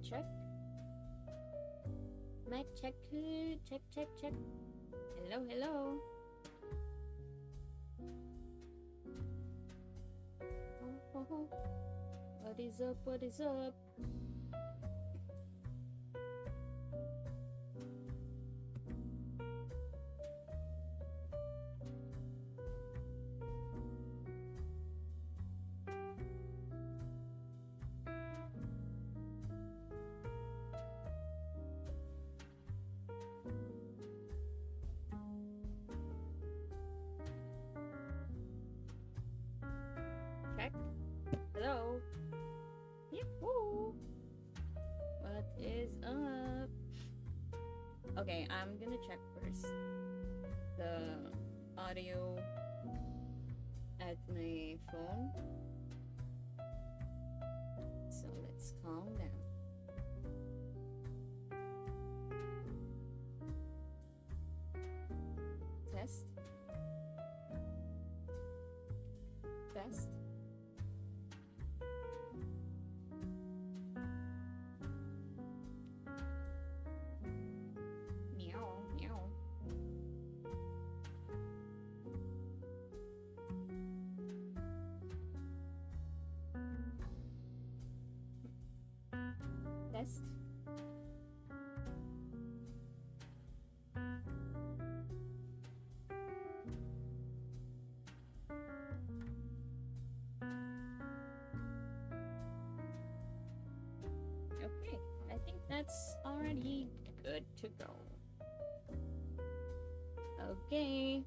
check. Mic check. Check. Hello. Oh. What is up? Check. Hello. Yahoo! What is up? Okay, I'm gonna check first the audio at my phone. So let's calm down. Test. Meow. Test. Okay, I think that's already good to go. Okay.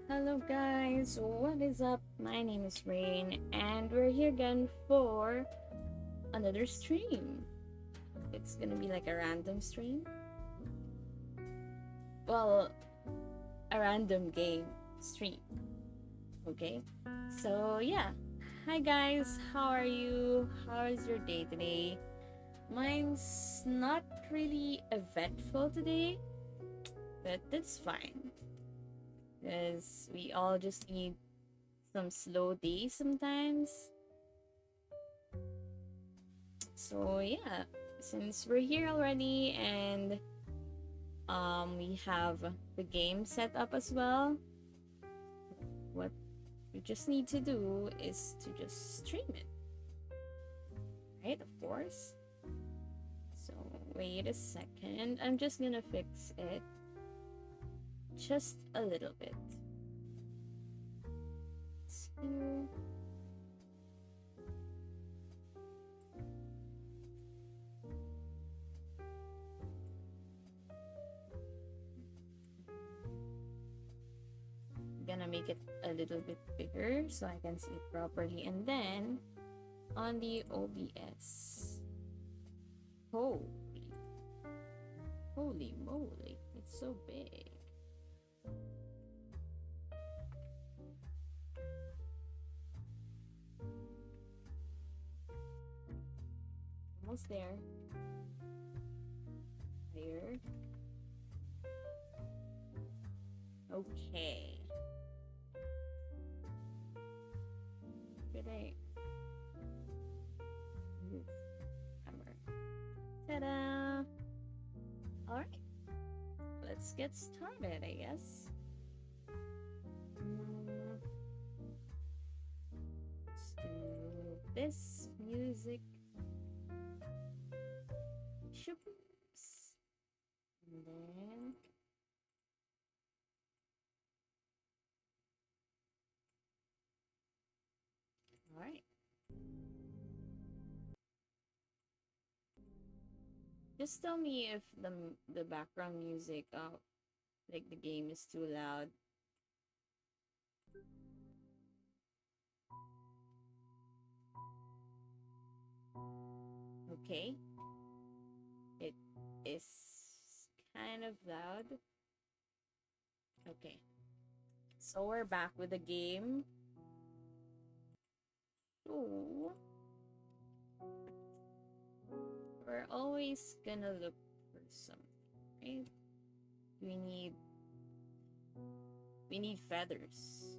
Hello guys, what is up? My name is Rain and we're here again for another stream. It's gonna be like a random stream. Well, a random game stream. Okay? So yeah. Hi guys, how are you? How is your day today? Mine's not really eventful today, but that's fine. Because we all just need some slow days sometimes. So yeah, since we're here already and we have the game set up as well, what we just need to do is to just stream it, right? Of course. So wait a second, I'm just gonna fix it just a little bit. So gonna make it a little bit bigger so I can see it properly, and then on the OBS, holy moly, it's so big. Almost there. Here. Okay. Should I move camera? Ta-da! All right. Let's get started, I guess. Let's do this music. Shoops. And then all right. Just tell me if the background music like the game is too loud. Okay. It is kind of loud. Okay. So we're back with the game. So we're always gonna look for something, right? We need feathers.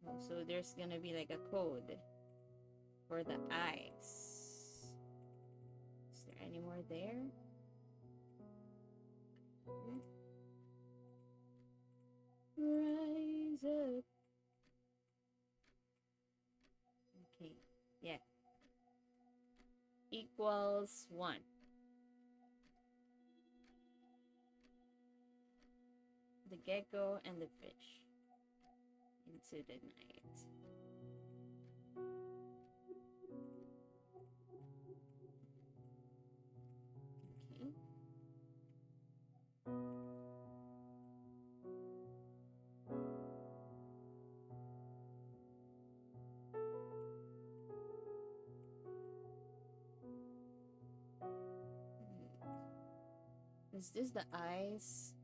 And so there's gonna be like a code for the eyes. Is there any more there? Rise up. Okay, yeah. Equals 1. The gecko and the fish into the night. Okay. Is this the eyes?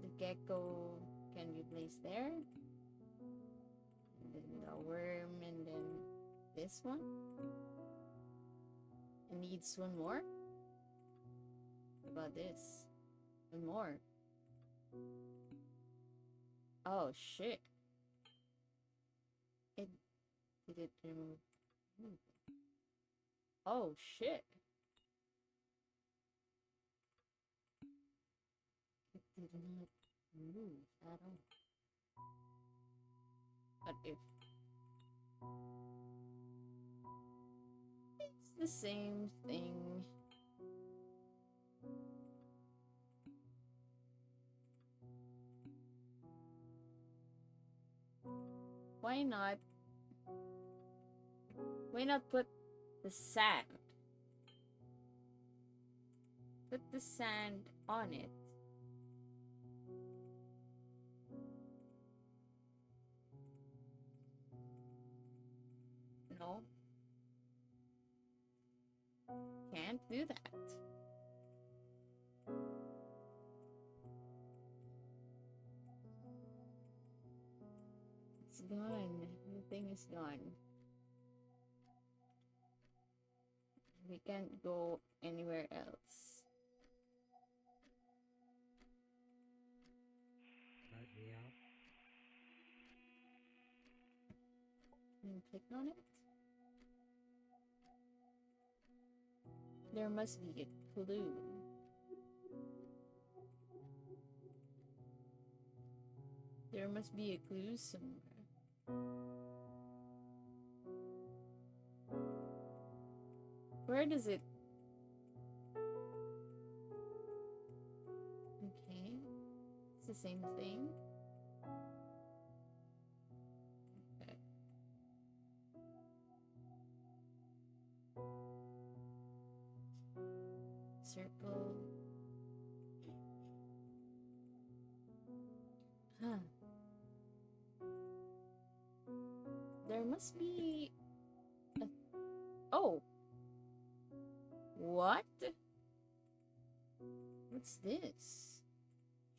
The gecko can be placed there. And then the worm, and then this one. It needs one more. What about this? One more. Oh shit. Did it remove? Oh shit. It did not move at all. But if it's the same thing. Why not put the sand? Put the sand on it. No. Can't do that. It's gone. The thing is gone. We can't go anywhere else. Let me out. Can you click on it? There must be a clue. There must be a clue somewhere. Where does it? Okay. It's the same thing. Okay. Circle. Huh. There must be a... Oh! What? What's this?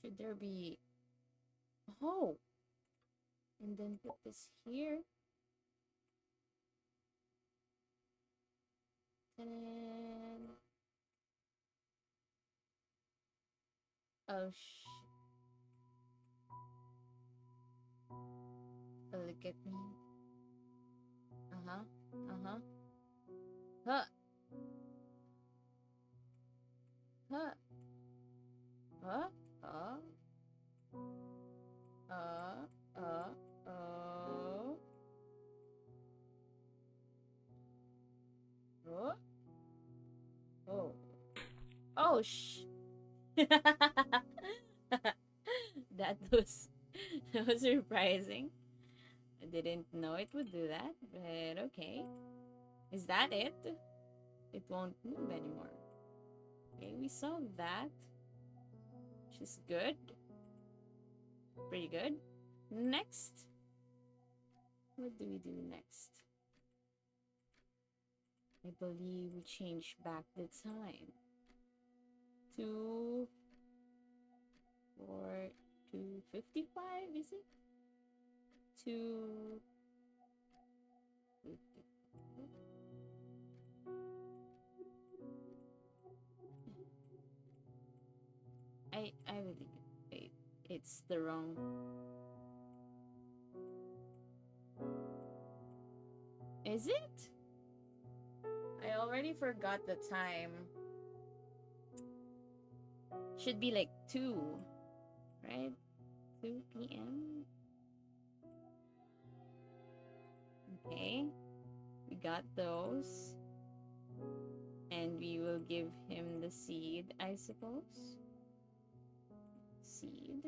Should there be... Oh! And then put this here. And then... Oh, oh, look at me. Uh-huh. Uh-huh. Huh. Huh. Huh. Oh. Oh. Oh. Oh. Oh, that was surprising. I didn't know it would do that, but okay. Is that it? It won't move anymore. Okay, we solved that. Which is good. Pretty good. Next, what do we do next? I believe we change back the time to 2:55, is it? 2:55. I really wait. It's the wrong. Is it? I already forgot the time. Should be like 2, right? 2 p.m. Okay. We got those. And we will give him the seed, I suppose. Seed.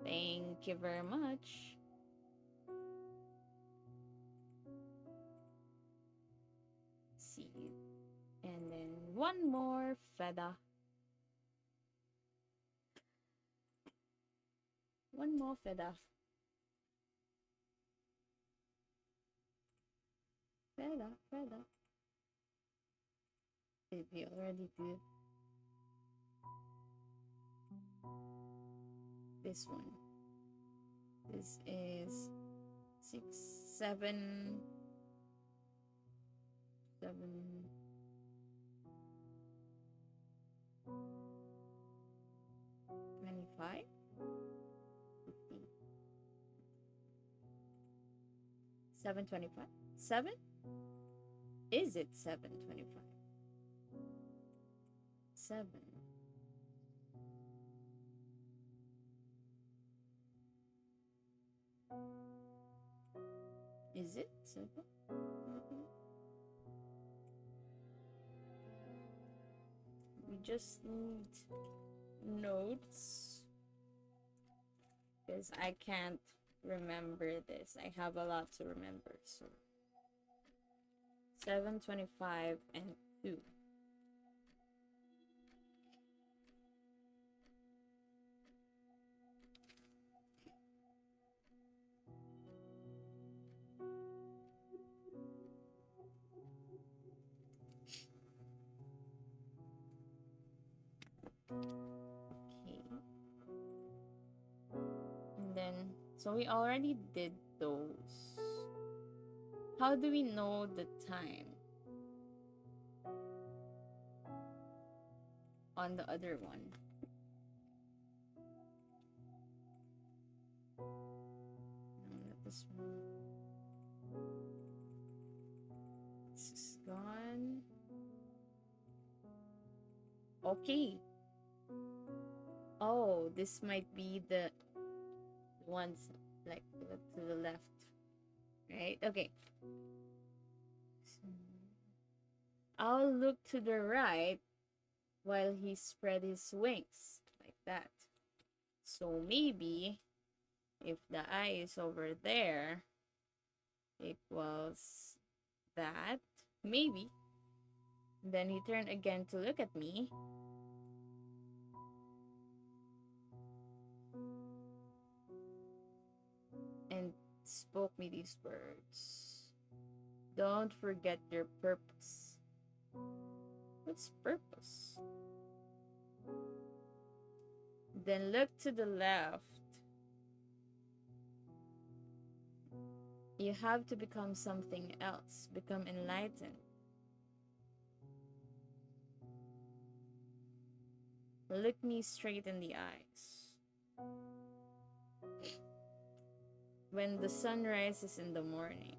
Thank you very much. Seed. And then one more feather. One more feather. Feather. Did we already do this one? This is 6, 7, 7. 25? 50. 725? 7? Is it 725? 7. Is it 7? We just need notes because I can't remember this. I have a lot to remember. So 725 and 2. Okay. And then, so we already did those. How do we know the time on the other one? No, not this one. This is gone. Okay. Oh, this might be the ones like to the left. Right? Okay. So, I'll look to the right while he spread his wings like that. So maybe if the eye is over there equals that, maybe. Then he turned again to look at me. And spoke me these words. Don't forget your purpose. What's purpose? Then look to the left. You have to become something else. Become enlightened. Look me straight in the eyes. When the sun rises in the morning,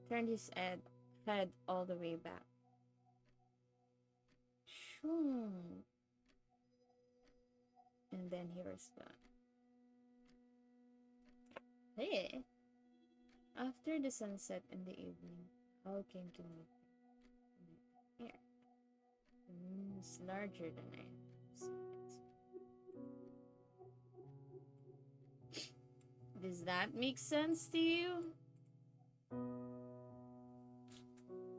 turned his head all the way back. Shoo. And then he was gone. Hey! After the sunset in the evening, Hal came to meet me. Here. The moon is larger than I have seen it. Does that make sense to you?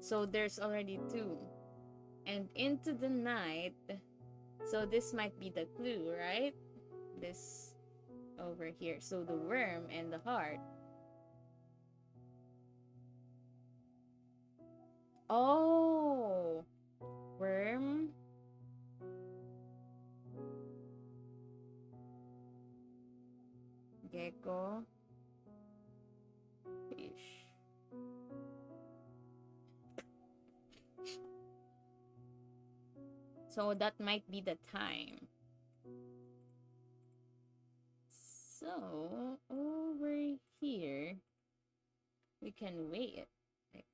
So there's already 2. And into the night, So this might be the clue, right? This over here. So the worm and the heart. Oh, worm, gecko, fish. So that might be the time. So over here, we can weigh it. Like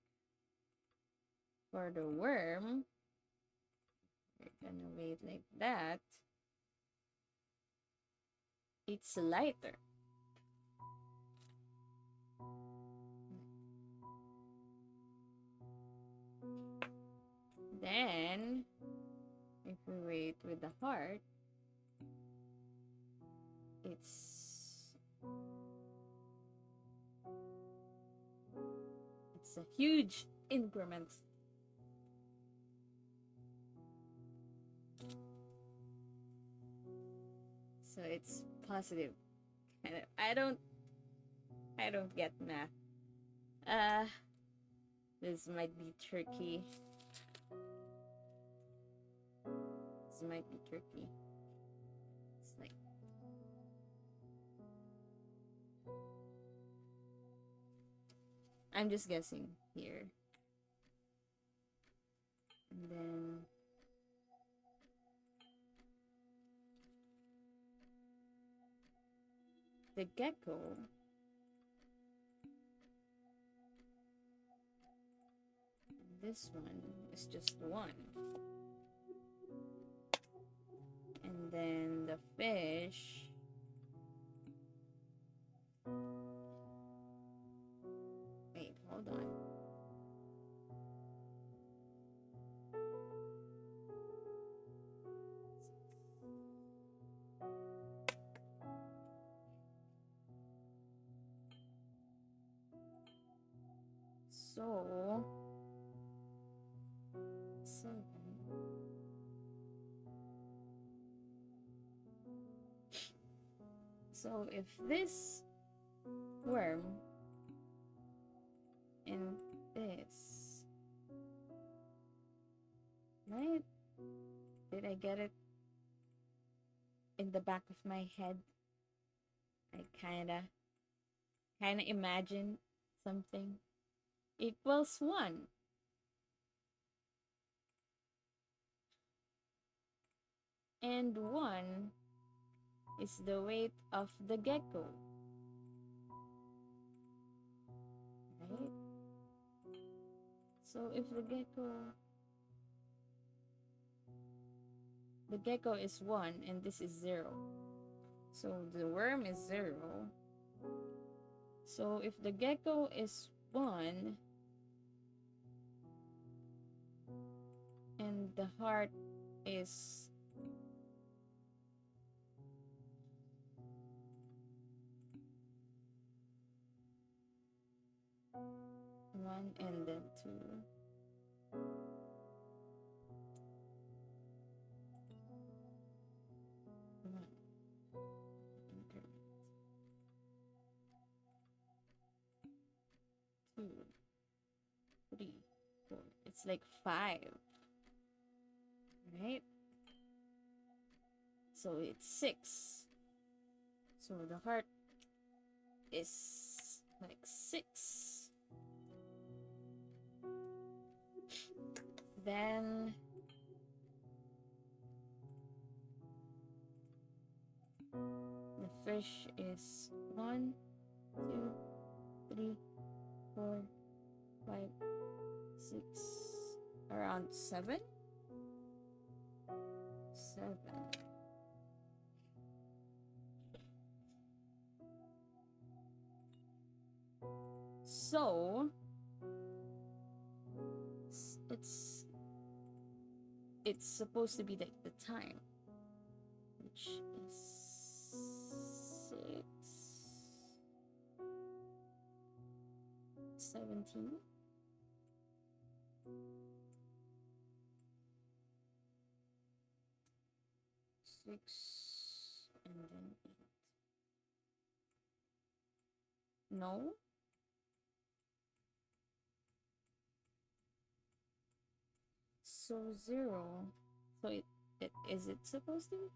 for the worm, we're gonna weigh it like that. It's lighter. Then, if we weigh it with the heart, it's a huge increment. So it's positive. Kind of. I don't get math. This might be tricky. This might be tricky. It's like I'm just guessing here. And then the gecko this one is just one. And then the fish wait, hold on. So so if this worm and this, right? Did I get it in the back of my head? I kinda imagine something equals 1. And 1 is the weight of the gecko, right? So if the gecko is 1 and this is 0, so the worm is 0. So if the gecko is 1 and the heart is 1 and then 2, 1 increment, 2, 3, 4. It's like 5, right? So it's 6. So the heart is like 6. Then the fish is 1, 2, 3, 4, 5, 6, around 7. 7. So it's supposed to be the time, which is 6, 17. 6 and then 8. No? So 0. So is it supposed to be?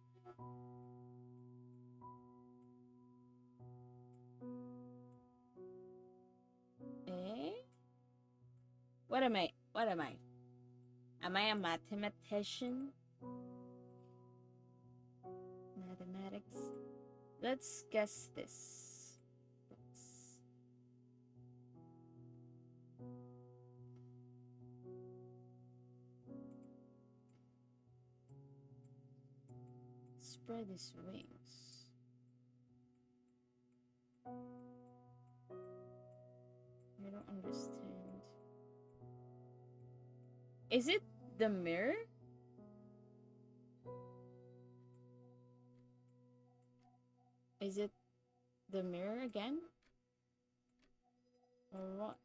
Eh? What am I? What am I? Am I a mathematician? Mathematics. Let's guess this. Let's... Spread his wings. I don't understand. Is it the mirror? Is it the mirror again? Or what?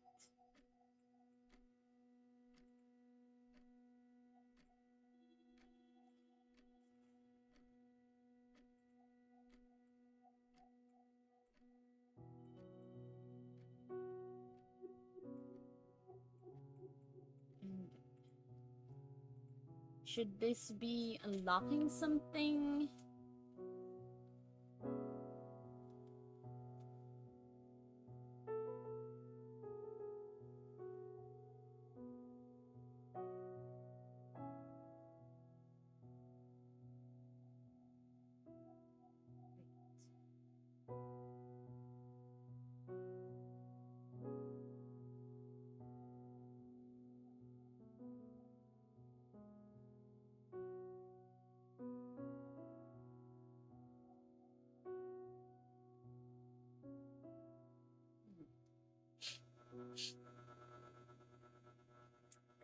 And should this be unlocking something?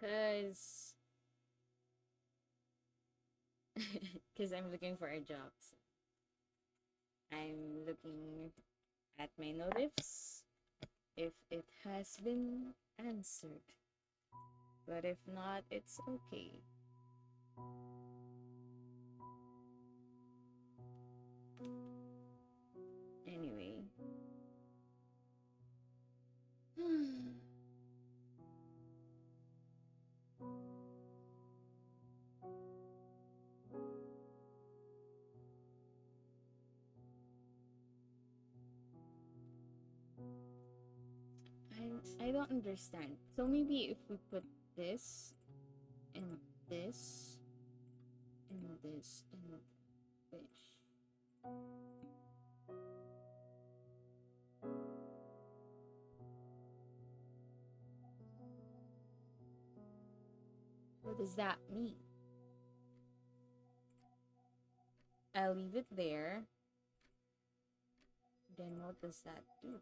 Cause because I'm looking for a job. So I'm looking at my notifs if it has been answered. But if not, it's okay. Anyway. I don't understand. So maybe if we put this and this and this and fish. What does that mean? I'll leave it there. Then what does that do?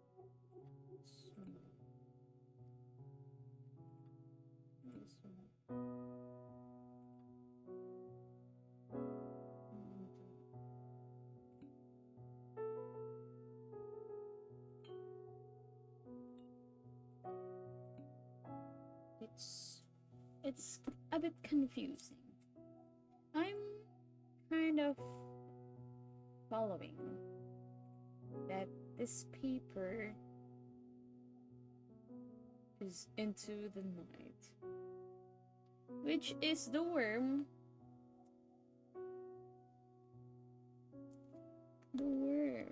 So, this one. It's a bit confusing. I'm kind of following that this paper is into the night, which is the worm. The worm.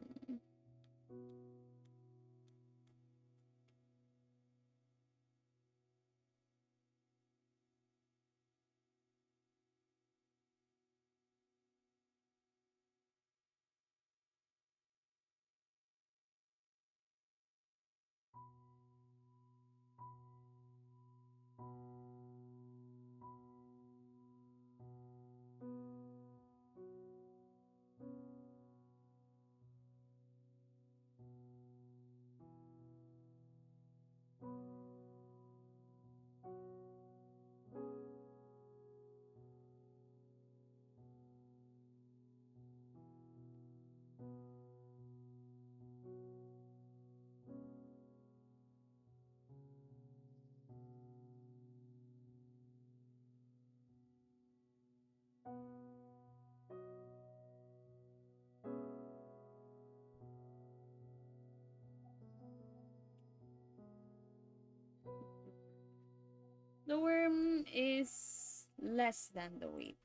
less than the weight.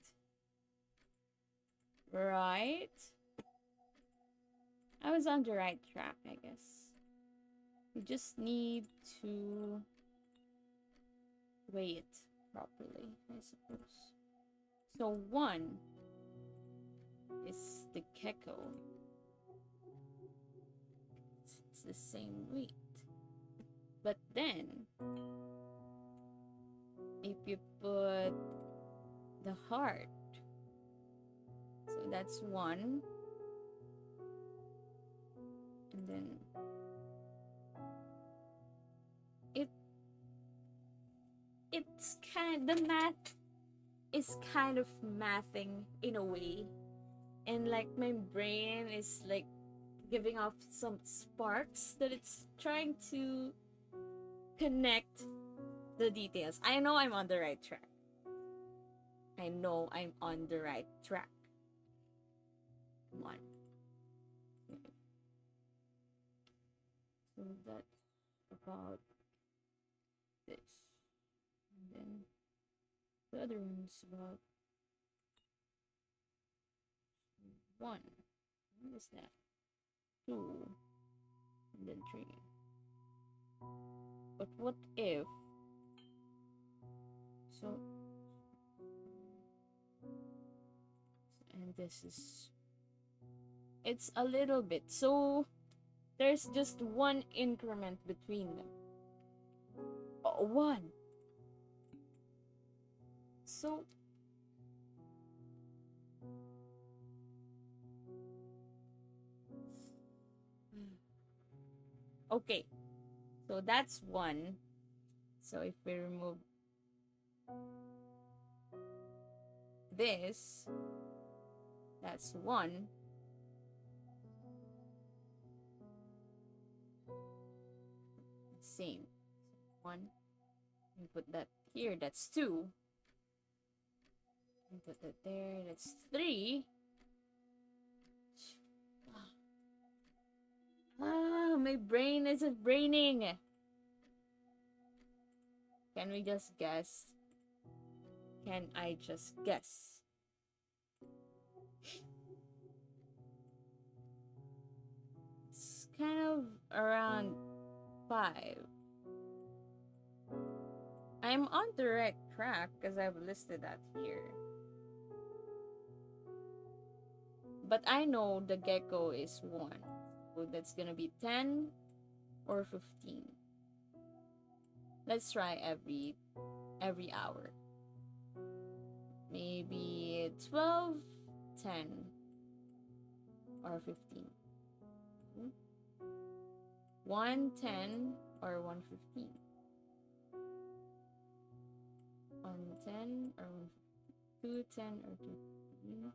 Right? I was on the right track, I guess. You just need to weigh it properly, I suppose. So 1 is the gecko. It's the same weight. But then, if you put the heart, so that's 1. And then it's kind the math is kind of mathing in a way, and like my brain is like giving off some sparks that it's trying to connect the details. I know I'm on the right track. I know I'm on the right track. Come on. So that's about this. And then the other one's about 1. What is that? 2. And then 3. But what if... So... And this is... It's a little bit. So... There's just 1 increment between them. 1. So... Okay. So that's 1. So if we remove this, that's 1. Same. 1. And put that here, that's 2. And put that there, that's 3. My brain isn't braining. Can we just guess? Can I just guess? It's kind of around 5. I'm on the right track because I've listed that here. But I know the gecko is 1. So that's gonna be 10 or 15. Let's try every hour. Maybe 12, 10, or 15. 1, 10, or 1, 15. 1, 10, or 1, 2, 10, or 2, 15.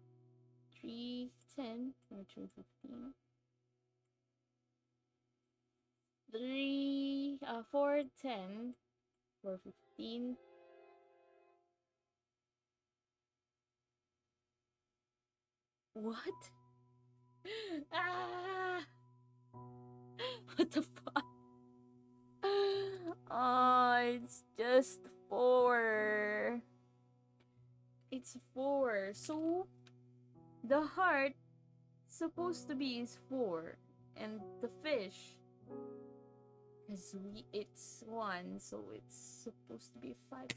3, 10, or 2, 15. 4, 10, 4, 15. What? Ah! What the fuck? Oh, it's just 4. It's 4. So the heart supposed to be is 4, and the fish, because it's 1, so it's supposed to be 5.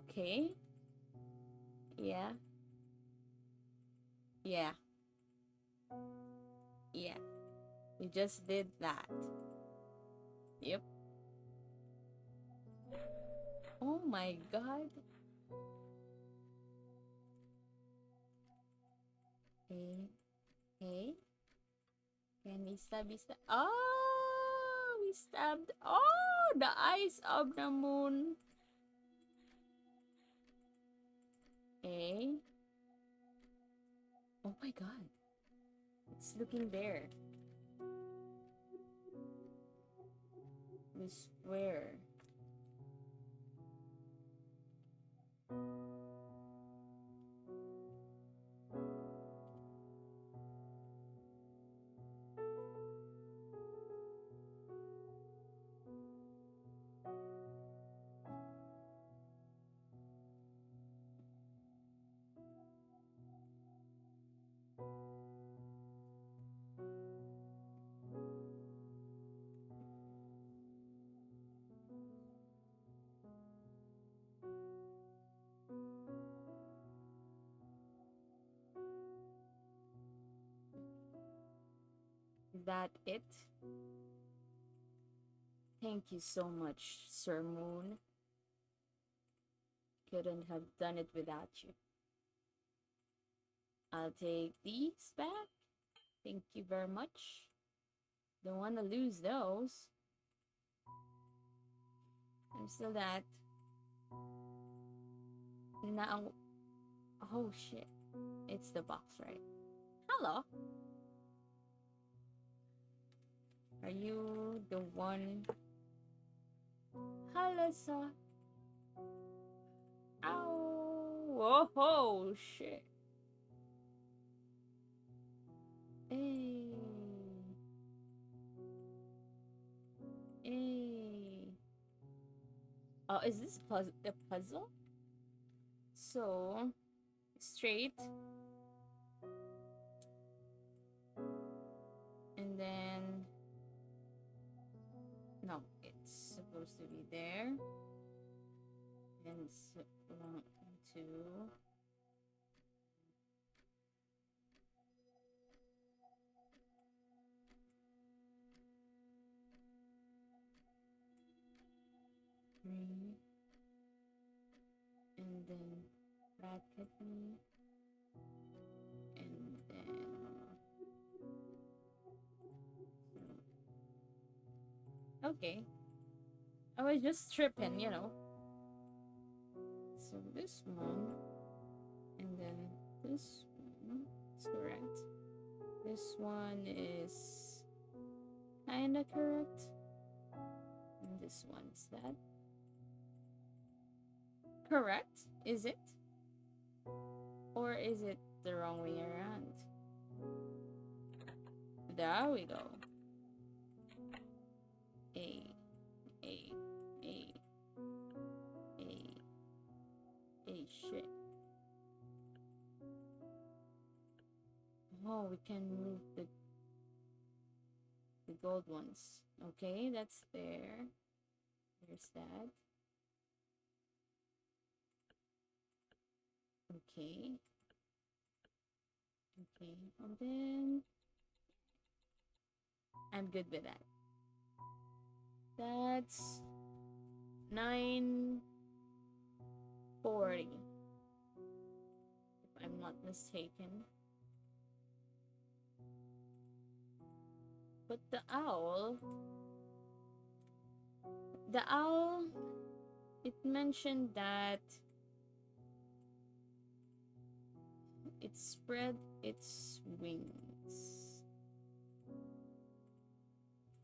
Okay. Yeah. Yeah. Yeah. You just did that. Yep. Oh my god. Okay. Okay. Can we stab? Oh, we stabbed. Oh, the eyes of the moon. Okay. Oh my god. It's looking there. We swear. Is that it? Thank you so much, Sir Moon. Couldn't have done it without you. I'll take these back. Thank you very much. Don't want to lose those. I'm still that. Now, oh shit. It's the box, right? Hello. Are you the one? Hello, sir. Ow. Whoa, shit. Hey. Hey. Oh, is this a puzzle? So, straight. And then... No, it's supposed to be there. And it's 1, 2... 3, and then bracket me, and then okay. I was just tripping, you know. So this one, and then this one is correct. This one is kinda correct. And this one is that. Correct? Is it? Or is it the wrong way around? There we go. A, A, A, shit. Oh, we can move the gold ones. Okay, that's there. There's that. Okay. Okay, and then I'm good with that. That's 940, if I'm not mistaken. But the owl, it mentioned that it spread its wings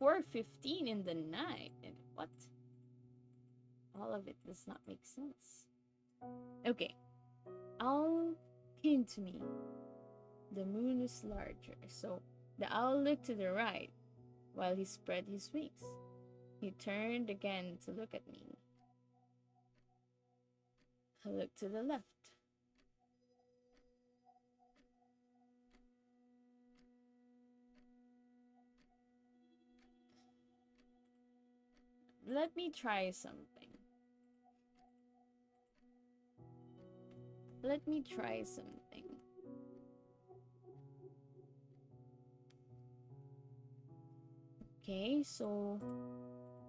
4:15 in the night. And what? All of it does not make sense. Okay. Owl came to me. The moon is larger, so the owl looked to the right while he spread his wings. He turned again to look at me. I looked to the left. Let me try something. Let me try something. Okay, so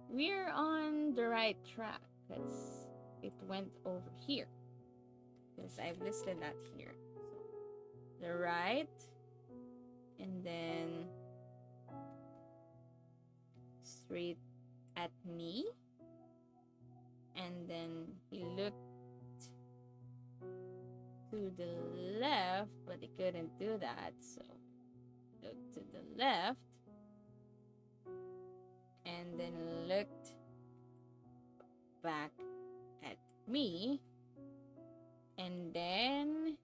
we're on the right track because it went over here. Because I've listed that here. So the right, and then straight at me, and then he looked to the left, but he couldn't do that, so looked to the left, and then looked back at me, and then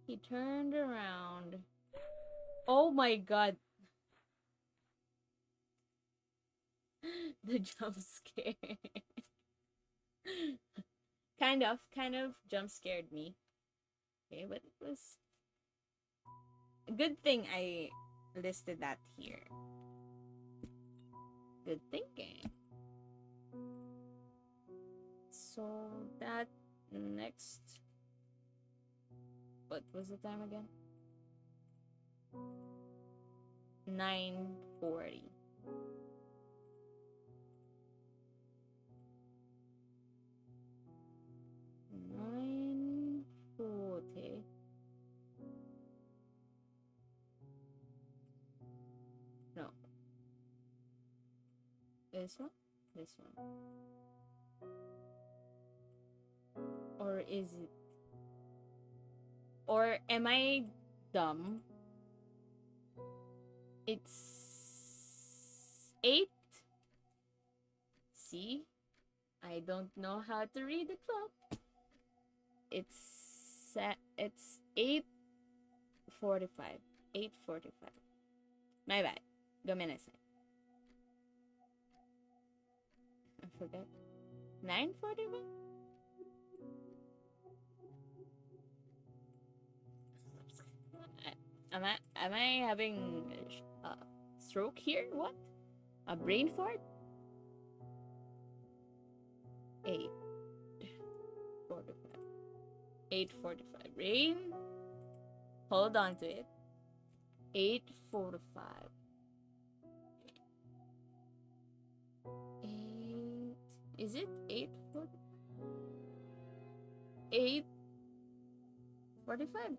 he turned around. Oh my god. The jump scare. kind of jump scared me. Okay, but it was a good thing I listed that here. Good thinking. So that next, what was the time again? 9:40. No. This one? This one. Or is it? Or am I dumb? It's 8. See? I don't know how to read the clock. It's 8:45. 8:45. My bad. Gomenasai. I forgot. 9:41? Am I having a stroke here? What? A brain fart? 8:45. 8:45. Brain. Hold on to it. 8:45. 8. Is it 8:45? 8:45.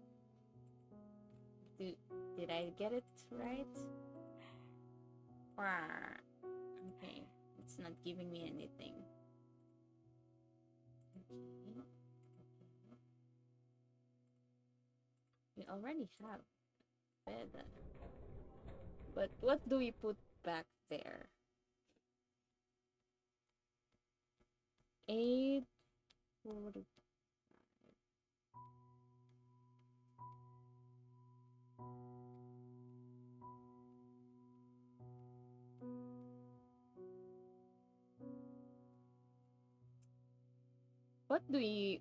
Did I get it right? Okay, it's not giving me anything. Okay. We already have bed. But what do we put back there? 8:40.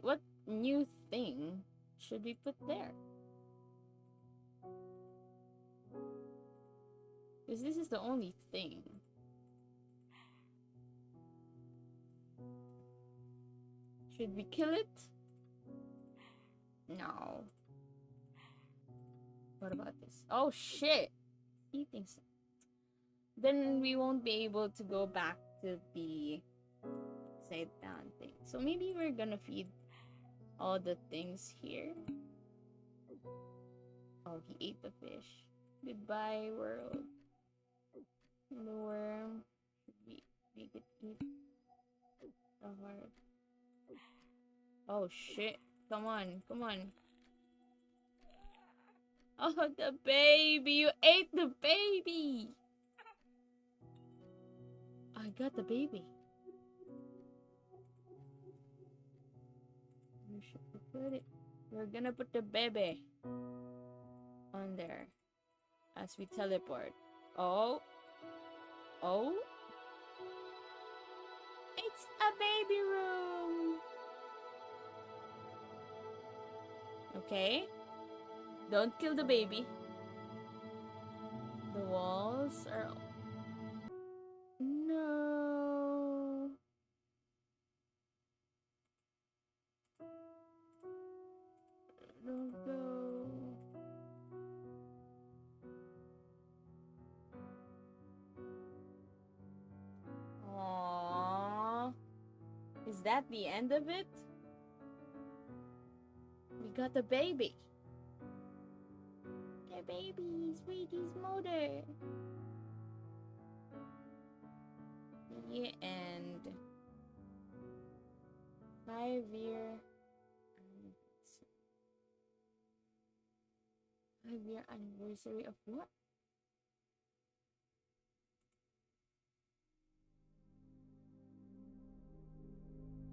What new thing should we put there? Because this is the only thing. Should we kill it? No. What about this? Oh shit! Eating some. Then we won't be able to go back to the upside down thing. So maybe we're gonna feed all the things here. Oh, he ate the fish. Goodbye, world. The worm. We make it eat the heart. Oh shit. Come on, come on. Oh, the baby. You ate the baby. I got the baby. Where should we put it? We're gonna put the baby on there as we teleport. Oh. Oh. It's a baby room. Okay. Don't kill the baby. The walls are... No. Don't go. Aww. Is that the end of it? We got the baby. The baby, sweetie's mother. The end. 5-year 5-year anniversary of what?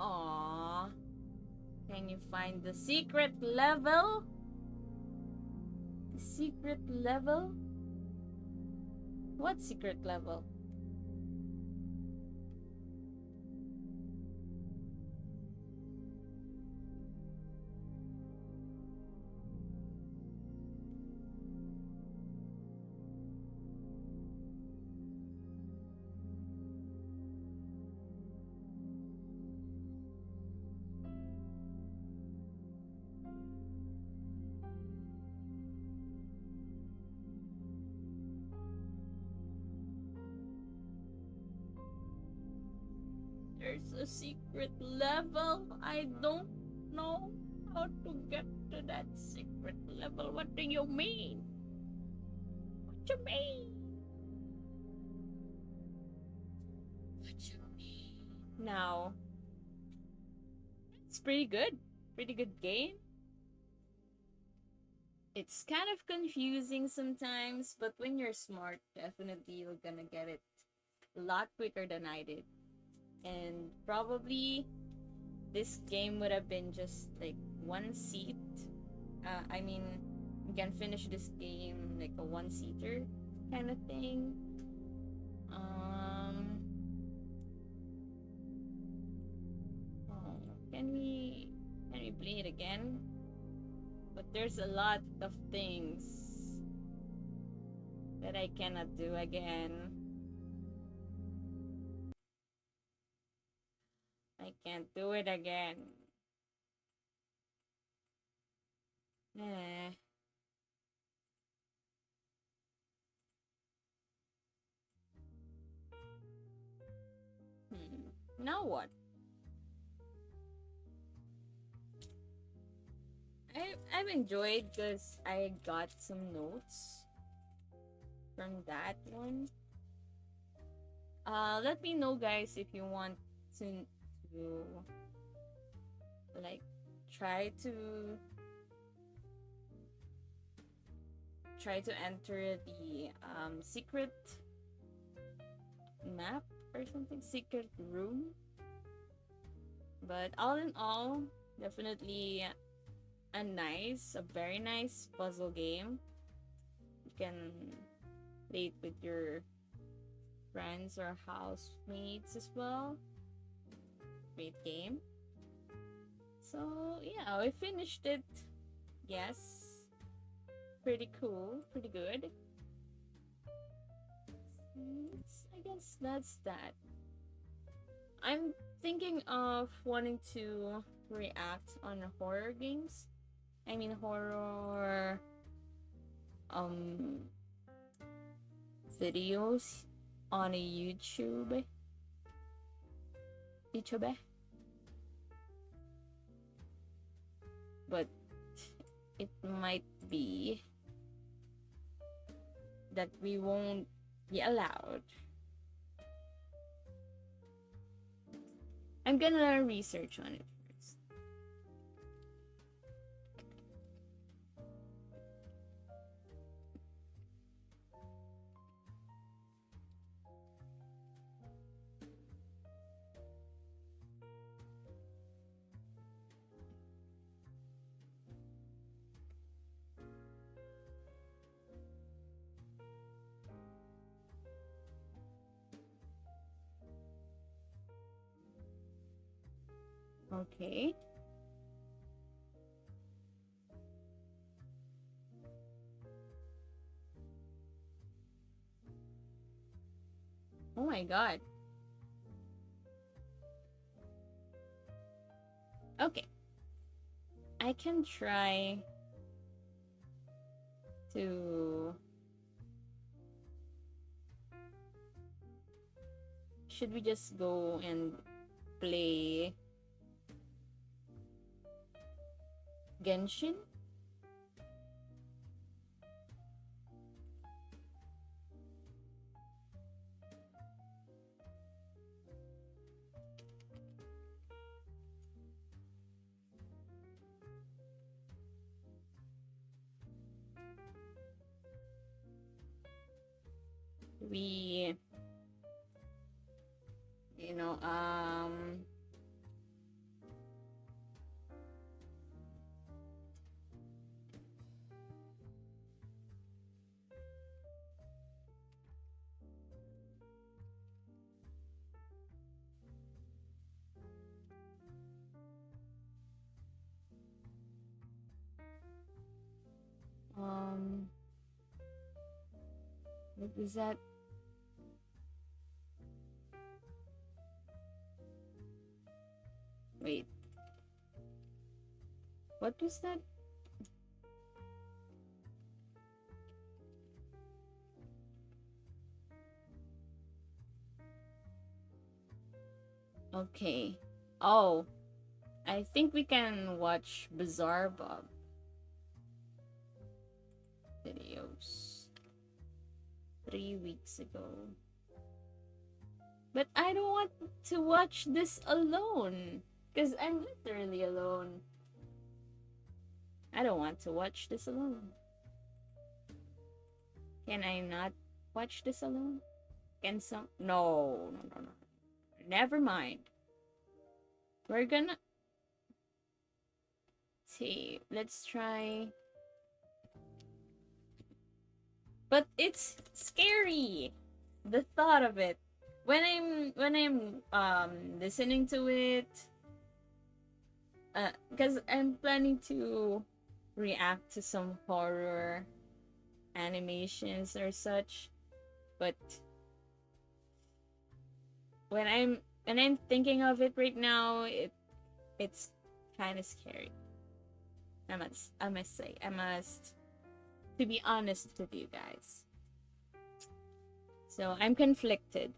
Aww. Can you find the secret level? The secret level? What secret level? there's a secret level. I don't know how to get to that secret level. What do you mean? What you mean? What you mean? Now, it's pretty good. Pretty good game. It's kind of confusing sometimes, but when you're smart, definitely you're gonna get it a lot quicker than I did. And probably this game would have been just like one seat. I mean, you can finish this game like a one seater kind of thing. Um, oh, can we play it again? But there's a lot of things that I cannot do again. I can't do it again. Eh. Now what? I've enjoyed because I got some notes from that one. Let me know, guys, if you want to like try to enter the secret map or something, secret room. But all in all, definitely a very nice puzzle game. You can play it with your friends or housemates as well. Great game. So yeah, we finished it. Yes. Pretty cool, pretty good. I guess that's that. I'm thinking of wanting to react on horror games. I mean horror um videos on a YouTube. YouTube. But it might be that we won't be allowed. I'm gonna research on it first. Okay. Oh my god. Okay. I can try to. Should we just go and play Genshin? We, you know, um, what was that? Wait, what was that? Okay. Oh, I think we can watch Bizarre Bob videos 3 weeks ago. But I don't want to watch this alone. Because I'm literally alone. I don't want to watch this alone. Can I not watch this alone? Can some. No, no, no, no. Never mind. We're gonna. See. Let's try. But it's scary. The thought of it. When I'm listening to it, because I'm planning to react to some horror animations or such, but when I'm thinking of it right now, it's kind of scary. I must say, I must, to be honest with you guys. So I'm conflicted.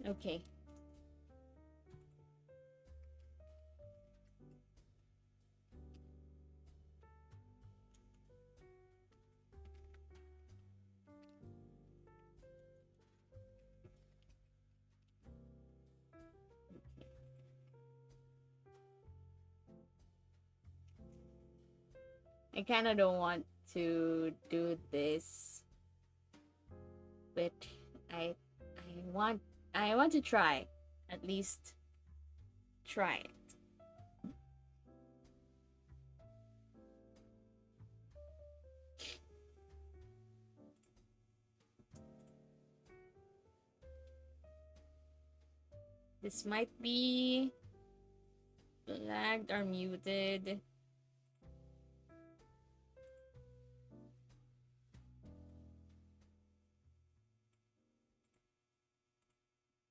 Okay. I kind of don't want to do this, but I want I want to try, at least try it. This might be lagged or muted.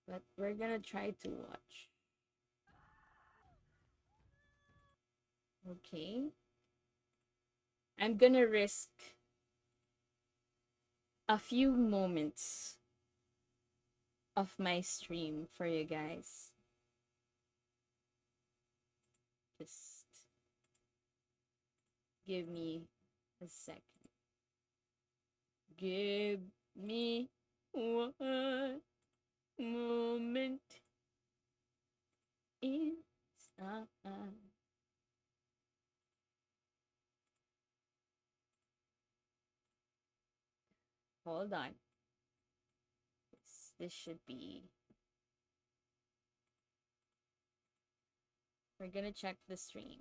But we're gonna try to watch. Okay. I'm gonna risk a few moments of my stream for you guys. Just give me a second. Give me one moment in time. Hold on. This should be. We're gonna check the stream.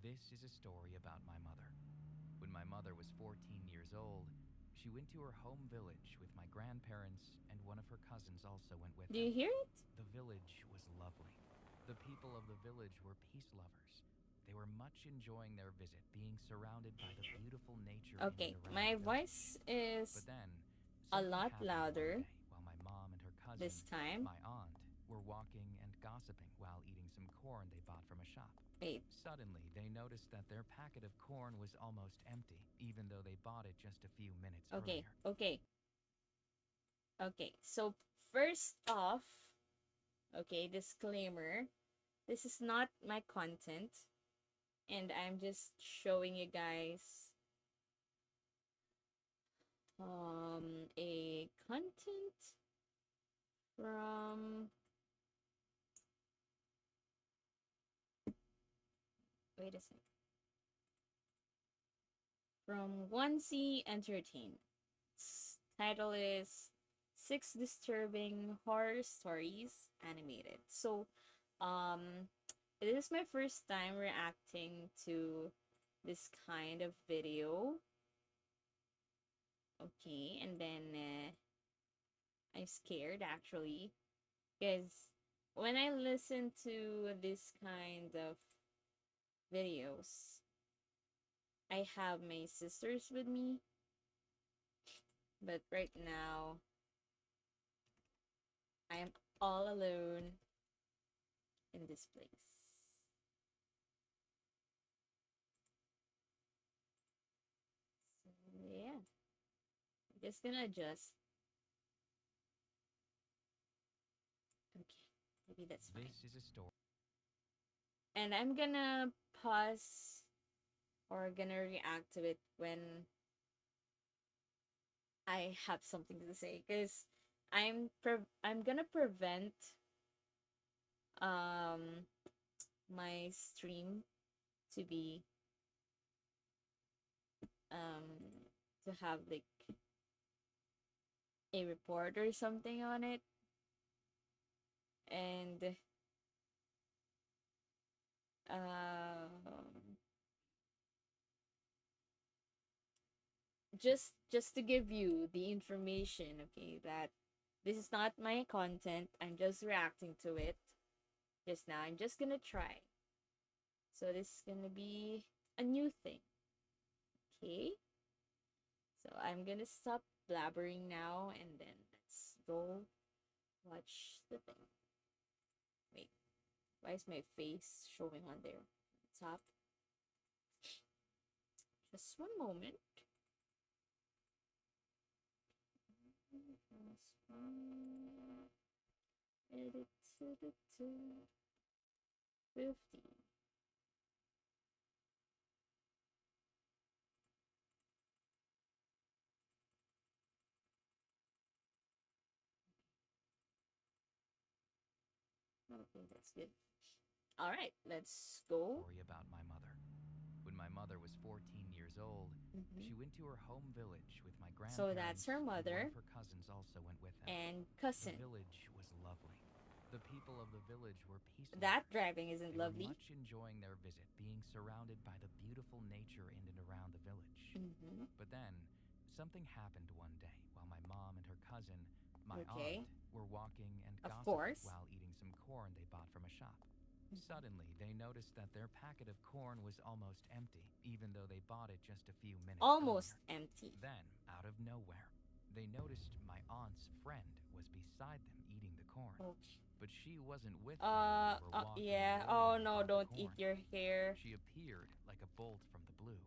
This is a story about my mother. When my mother was 14 years old, she went to her home village with my grandparents, and one of her cousins also went with Do them. you hear it? The village was lovely. The people of the village were peace lovers. They were much enjoying their visit, being surrounded by the beautiful nature in Okay, and around my the village. voice is But then, a something lot happened one louder day while my mom and her cousin, this time. my aunt, were walking and gossiping while eating some corn they bought from a shop. Wait. Suddenly, they noticed that their packet of corn was almost empty, even though they bought it just a few minutes Okay, earlier. okay, okay. So, first off, okay, disclaimer, this is not my content, and I'm just showing you guys a content from, wait a second, from 1C Entertainment. Title is Six Disturbing Horror Stories Animated. So, it is my first time reacting to this kind of video. Okay, and then I'm scared actually because when I listen to this kind of videos, I have my sisters with me, but right now I am all alone in this place. So, yeah, I'm just gonna adjust. Okay, maybe that's fine. This is a story. And I'm gonna pause or gonna react to it when I have something to say because I'm gonna prevent um my stream to be to have like a report or something on it, and um just to give you the information, okay, that this is not my content. I'm just reacting to it just now. I'm just gonna try. So this is gonna be a new thing. Okay. So I'm gonna stop blabbering now and then let's go watch the thing. Wait, why is my face showing on there? Top. Just one moment. Edit to 50. Okay, that's good. All right, let's go. Story about my mother. When my mother was 14 years old, Mhm. she went to her home village with my So that's grandparents, her and one mother of her cousins also went with them. and The cousin. village was lovely. The people of the village were That peacemakers. driving isn't They were lovely. much enjoying their visit, being surrounded by the beautiful nature in and around the village. Mm-hmm. But then, something happened one day while my mom and her cousin, my aunt, Okay, were walking and of gossiping course. while eating some corn they bought from a shop. Mhm. Suddenly, they noticed that their packet of corn was almost empty, even though they bought it just a few minutes Almost earlier. empty. Then, out of nowhere, they noticed my aunt's friend was beside them eating the corn. Okay. But she wasn't with them when they were walking Yeah. or Oh when they no, bought the don't eat corn. your hair. She appeared like a bolt from the blue.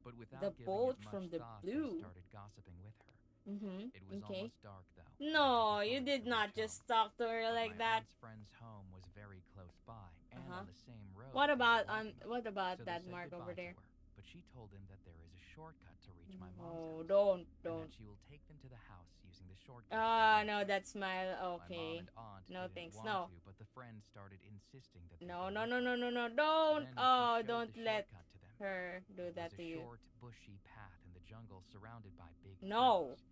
But The without giving it bolt much from the thought, they blue. started gossiping with her. Mm-hmm. It was Okay. almost dark, though, and they had to No, you hurry did to reach not home. just talk to her But like my that. aunt's friend's home was very close by and Uh-huh. on the same road that they were walking on. What about So they that said mark over goodbye to there? her, but she told them that there is a shortcut to reach my mom's No, house, and that don't. she will take them to the house using the shortcut if they want No, to. that's my My mom okay. and aunt No didn't thanks. want No. to, but the friend started insisting that they No, go no, with no, her. no, no, no. Don't. Then she Oh, showed don't the let shortcut to them. her do It was that a to you. short, bushy path in the jungle surrounded by big No. trees.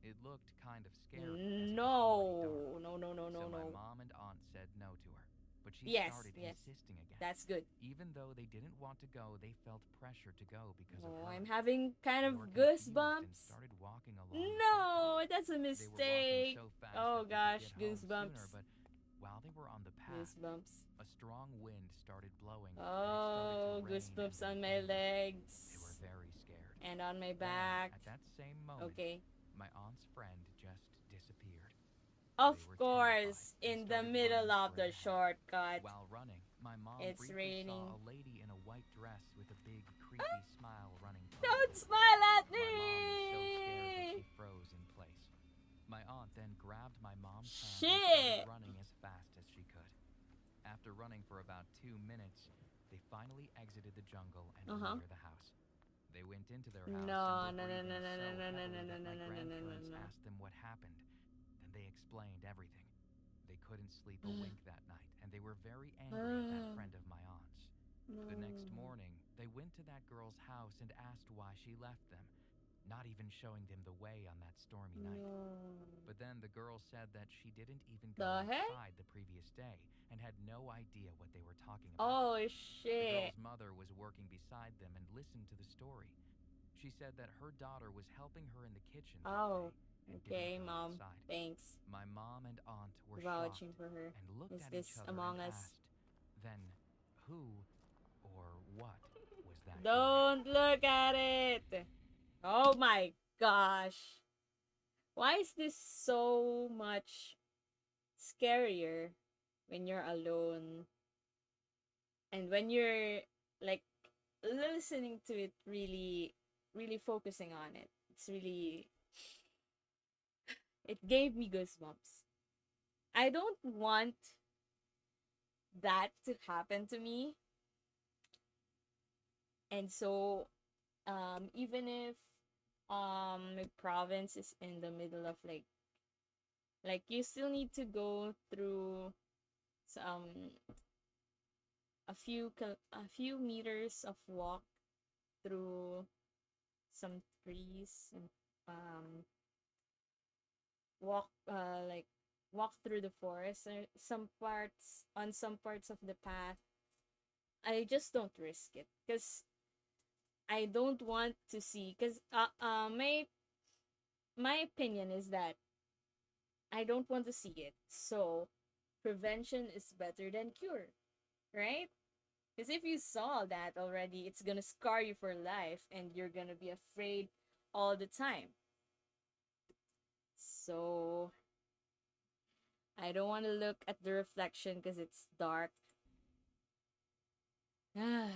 It looked kind of scary as it was already dark. No. No, no, no, no, So my no. mom and aunt said no to her, but she Yes, started yes. insisting again. That's good. Even though they didn't want to go, they felt pressure to go because of Oh, her. I'm having kind They of were confused and goosebumps. started walking along the shortcut. No, that's a They were walking mistake. so fast Oh that they could get gosh, home sooner, goosebumps. but while they were on the path, Goosebumps. a strong wind started blowing and it started to Oh, rain and goosebumps then on my thunder. They were legs very scared. and on my Then, back. at that same moment, Okay. my aunt's friend just disappeared. Of They were terrified course, and in the started middle running of straight the ahead. shortcut. While running, my mom It's briefly saw raining. a lady in a white dress with a big, creepy smile running toward Don't them. smile at My mom was so scared that she me! froze in place. My aunt then grabbed my mom's hand and started Shit! running as fast as she could. After running for about 2 minutes, they finally exited the jungle and were Uh-huh. near the house. They went into their house and No, were no, no, breathing no, no, no, so no, no, heavily no, that no, my no, no, no, no, grandparents no. asked them what happened. Then they explained everything. They couldn't sleep a wink that night, and they were very angry at that friend of my aunt's. The next No. morning, they went to that girl's house and asked why she left them, not even showing them the way on that stormy night. No. But then the girl said that she didn't even go The heck? outside the previous day and had no idea what they were talking about. Oh The shit. girl's mother was working beside them and listened to the story. She said that her daughter was helping her in the kitchen that Oh, day and didn't okay, go mom. outside. Thanks My mom and aunt were for shocked vouching for her. and looked Is at each this other and Among Us? asked, then who or what was that girl? Don't look at it! Oh my gosh. Why is this so much scarier when you're alone and when you're like listening to it really focusing on it? It's really it gave me goosebumps. I don't want that to happen to me. And so even if my province is in the middle of like you still need to go through some a few meters of walk through some trees and um walk like walk through the forest or some parts of the path. I just don't risk it because I don't want to see because my opinion is that I don't want to see it. So prevention is better than cure, right? Because if you saw that already, it's gonna scar you for life and you're gonna be afraid all the time. So I don't want to look at the reflection because it's dark. Ah,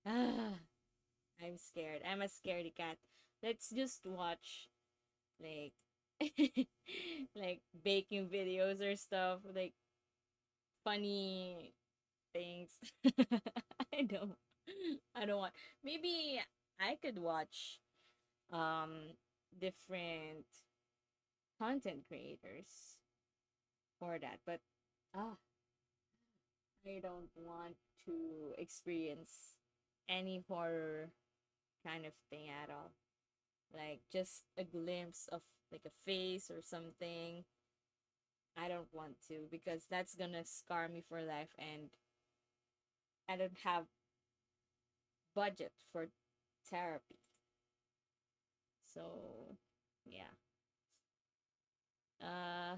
ah, I'm scared. I'm a scaredy cat. Let's just watch like like baking videos or stuff, like funny things. I don't I don't want. Maybe I could watch different content creators for that, but ah, I don't want to experience any horror kind of thing at all. Like just a glimpse of like a face or something. I don't want to because that's gonna scar me for life and I don't have budget for therapy. So yeah. Uh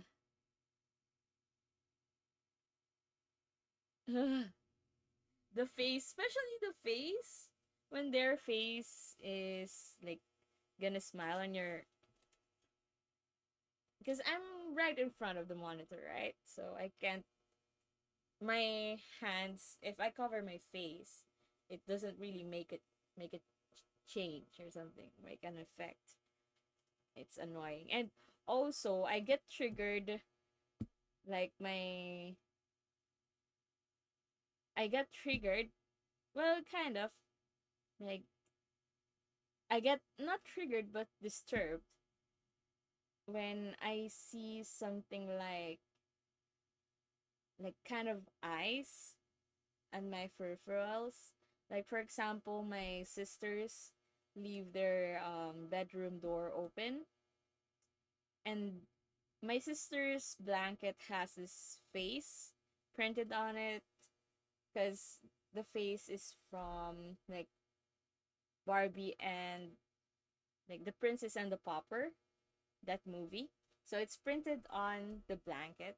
the face, especially the face, when their face is like gonna smile on your because I'm right in front of the monitor, right? So I can't my hands if I cover my face, it doesn't really make it change or something, make an effect. It's annoying. And also I get triggered like my I get triggered, well kind of like I get not triggered but disturbed when I see something like kind of eyes and my peripherals. Like for example, my sisters leave their bedroom door open, and my sister's blanket has this face printed on it because the face is from like Barbie and like the Princess and the Pauper, that movie. So it's printed on the blanket,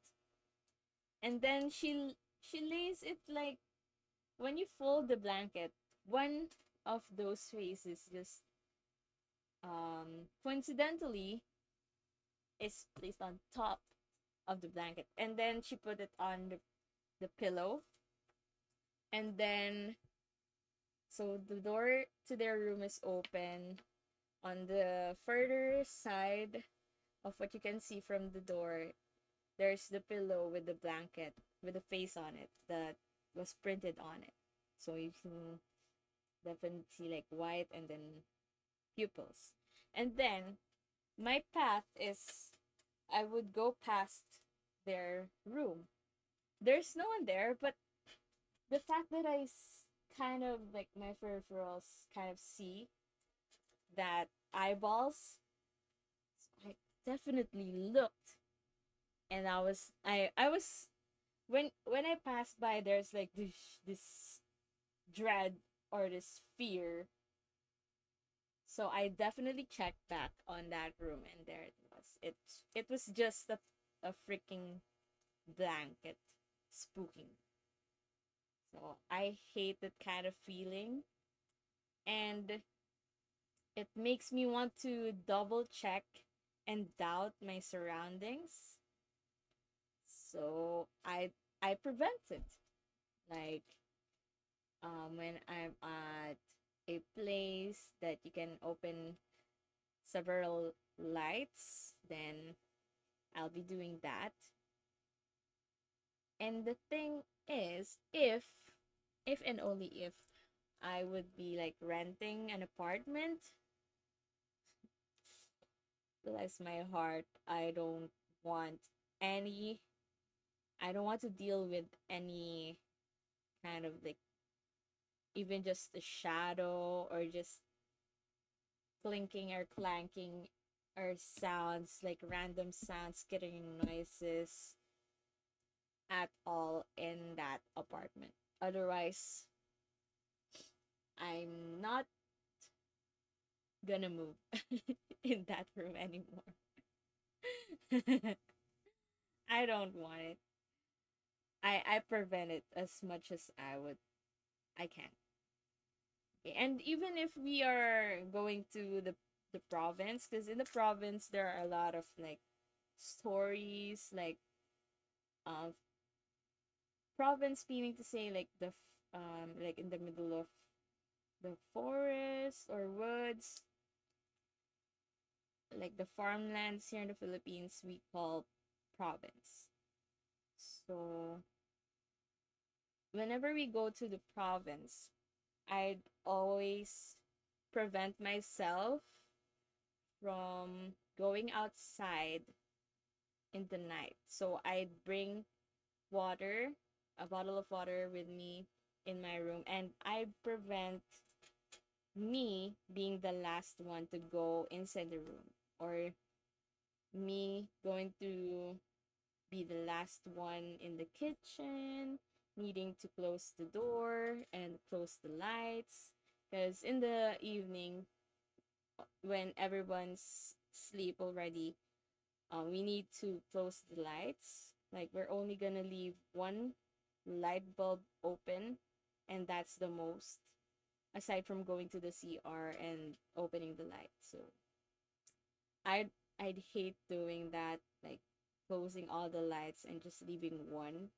and then she lays it like when you fold the blanket, one of those faces just coincidentally is placed on top of the blanket, and then she put it on the pillow, and then so the door to their room is open. On the further side of what you can see from the door, there's the pillow with the blanket with the face on it that was printed on it. So you can definitely see like white and then pupils. And then my path is I would go past their room. There's no one there, but the fact that kind of like my peripherals kind of see that eyeballs, I definitely looked, and I was when I passed by, there's like this dread or this fear So I definitely checked back on that room, and there it was. It was just a freaking blanket spooking. So I hate that kind of feeling, and it makes me want to double check and doubt my surroundings. So I prevent it. Like when I'm at a place that you can open several lights, then I'll be doing that. And the thing is, if and only if I would be like renting an apartment, bless my heart, want any I don't want to deal with any kind of like even just a shadow or just clinking or clanking or sounds like random sounds, skittering noises at all in that apartment. Otherwise, I'm not gonna move in that room anymore. I don't want it. I prevent it as much as I can. Okay. And even if we are going to the province, because in the province there are a lot of like stories, um province meaning to say like like in the middle of the forest or woods, like the farmlands here in the Philippines we call province. So whenever we go to the province, I'd always prevent myself from going outside in the night. So I'd bring water, a bottle of water with me in my room, and I prevent me being the last one to go inside the room, or me going to be the last one in the kitchen, needing to close the door and close the lights. Because in the evening, when everyone's sleep already, we need to close the lights. Like we're only gonna leave one light bulb open, and that's the most. Aside from going to the CR and opening the light, so I'd hate doing that, like closing all the lights and just leaving one.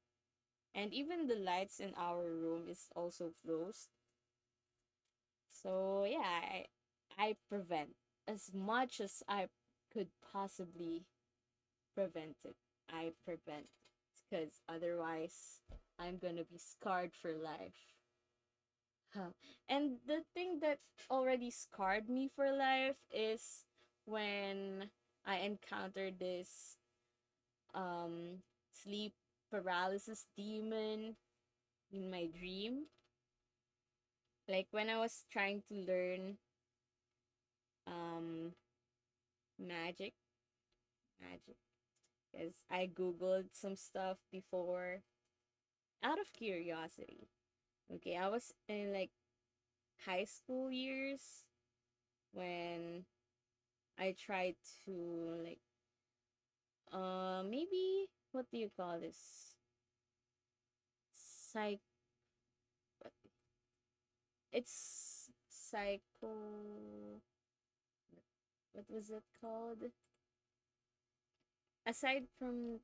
And even the lights in our room is also closed. So yeah, I prevent as much as I could possibly prevent it. I prevent it because otherwise I'm gonna be scarred for life. Huh. And the thing that already scarred me for life is when I encountered this sleep paralysis demon in my dream. Like when I was trying to learn um magic, magic, because I googled some stuff before out of curiosity. Okay, I was in like high school years when I tried to like maybe what do you call this? Psych it's psycho what was it called? Aside from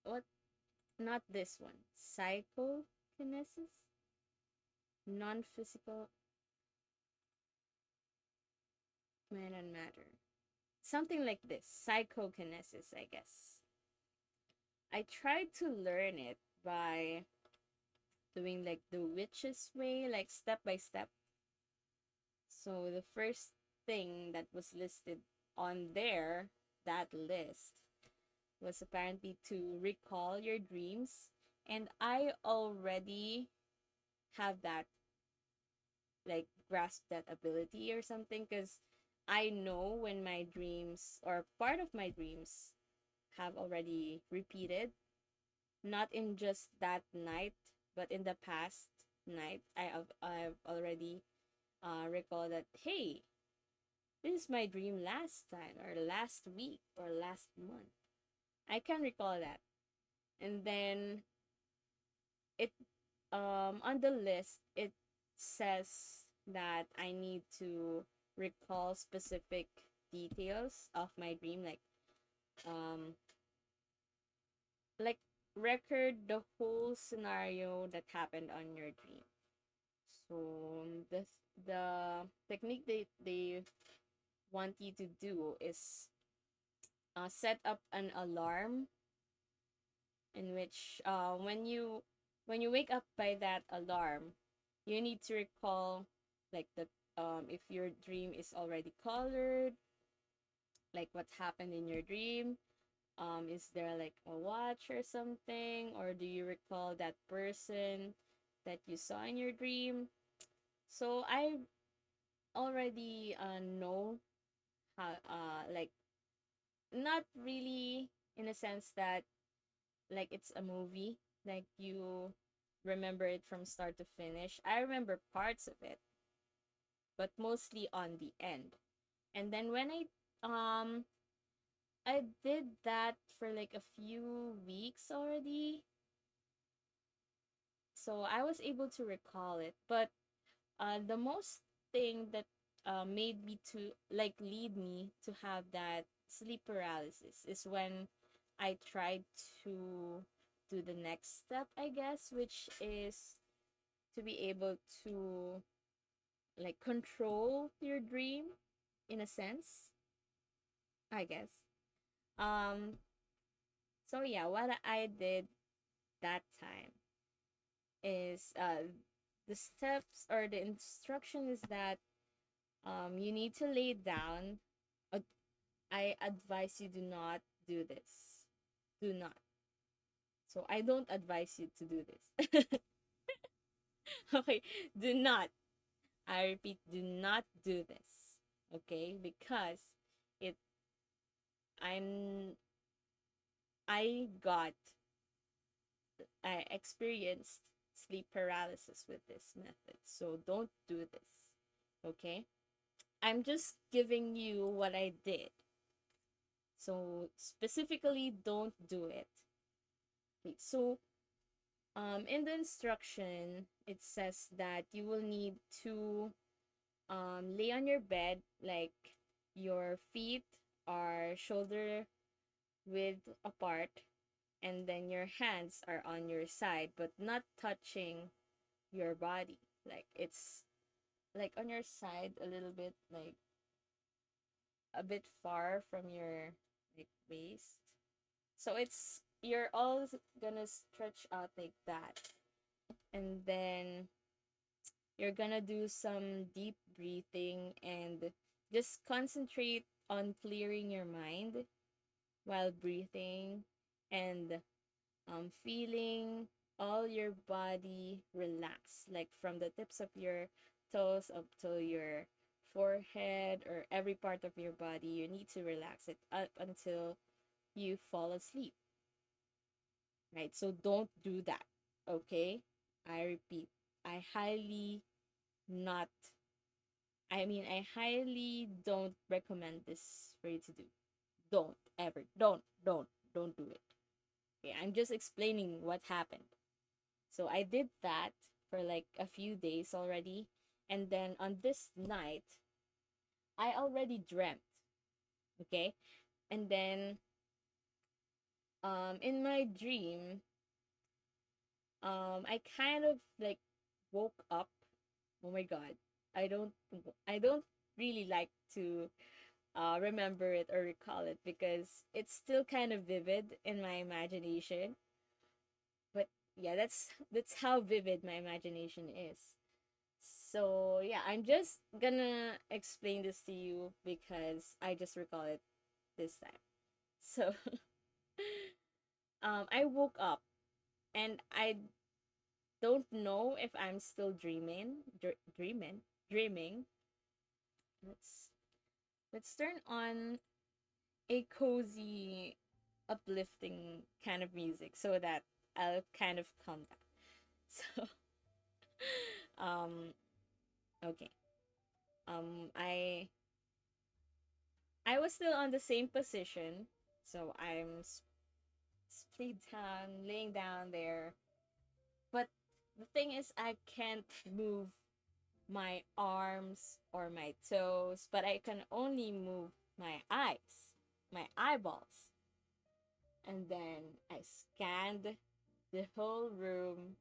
what not this one. Psychokinesis? Non physical man and matter. Something like this. Psychokinesis, I guess. I tried to learn it by doing like the witch's way, like step by step. So the first thing that was listed on there, that list, was apparently to recall your dreams. And I already have that, like, grasp that ability or something, because I know when my dreams or part of my dreams have already repeated, not in just that night, but in the past. night, I've already recall that, hey, this is my dream last time or last week or last month. I can recall that. And then it on the list it says that I need to recall specific details of my dream, um like record the whole scenario that happened on your dream. So the technique they want you to do is set up an alarm in which when you wake up by that alarm, you need to recall like the if your dream is already colored, like what happened in your dream. Is there like a watch or something, or do you recall that person that you saw in your dream? So I already know how like not really in a sense that like it's a movie, like you remember it from start to finish. I remember parts of it, but mostly on the end. And then when I did that for like a few weeks already, so I was able to recall it. But the most thing that made me to like lead me to have that sleep paralysis is when I tried to do the next step, I guess, which is to be able to like control your dream in a sense, I guess. Um so yeah, what I did that time is the steps or the instruction is that you need to lay down. I advise you do not do this. Do not. So I don't advise you to do this. Okay, do not. I repeat, do not do this. Okay, because it I'm I I experienced sleep paralysis with this method. So don't do this. Okay? I'm just giving you what I did. So specifically don't do it. Okay, so in the instruction it says that you will need to lay on your bed, like your feet are shoulder width apart, and then your hands are on your side but not touching your body, like it's like on your side a little bit, like a bit far from your like waist, so it's you're all gonna stretch out like that, and then you're gonna do some deep breathing and just concentrate on clearing your mind while breathing, and feeling all your body relax, like from the tips of your toes up to your forehead or every part of your body. You need to relax it up until you fall asleep, right? So don't do that, okay? I repeat, I highly not, I highly don't recommend this for you to do. Don't ever, don't do it. Okay, I'm just explaining what happened. So I did that for like a few days already. And then on this night, I already dreamt. Okay. And then in my dream, I kind of like woke up. Oh my god. I don't I don't really like to remember it or recall it because it's still kind of vivid in my imagination. But yeah, that's how vivid my imagination is. So yeah, I'm just gonna explain this to you because I just recall it this time. So I woke up and I don't know if I'm still dreaming. Let's let's turn on a cozy, uplifting kind of music so that I'll kind of calm down. So um okay. I was still on the same position, so I'm split down, laying down there. But the thing is, I can't move my arms or my toes, but I can only move my eyes, my eyeballs. And then I scanned the whole room,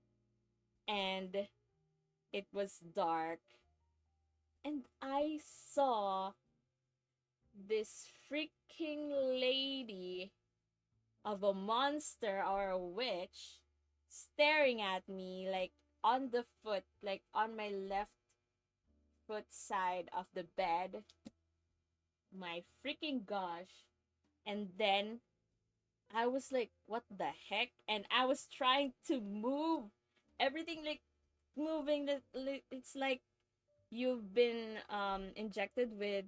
and it was dark, and I saw this freaking lady of a monster or a witch staring at me, like on the foot, like on my left foot side of the bed. My freaking gosh. And then I was like, what the heck? And I was trying to move everything, like moving. It's like you've been injected with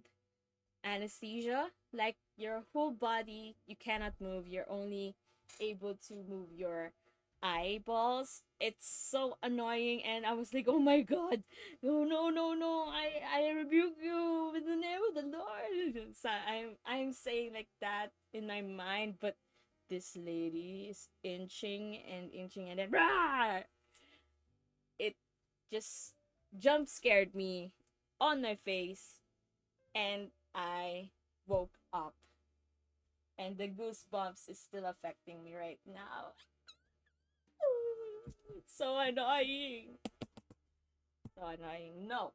anesthesia, like your whole body you cannot move, you're only able to move your eyeballs. It's so annoying, and I was like, oh my god, no, no, no, no, I rebuke you in the name of the Lord. So I'm saying like that in my mind, but this lady is inching and inching, and then rah! It just jump scared me on my face, and I woke up. And the goosebumps is still affecting me right now. It's so annoying. So annoying. No.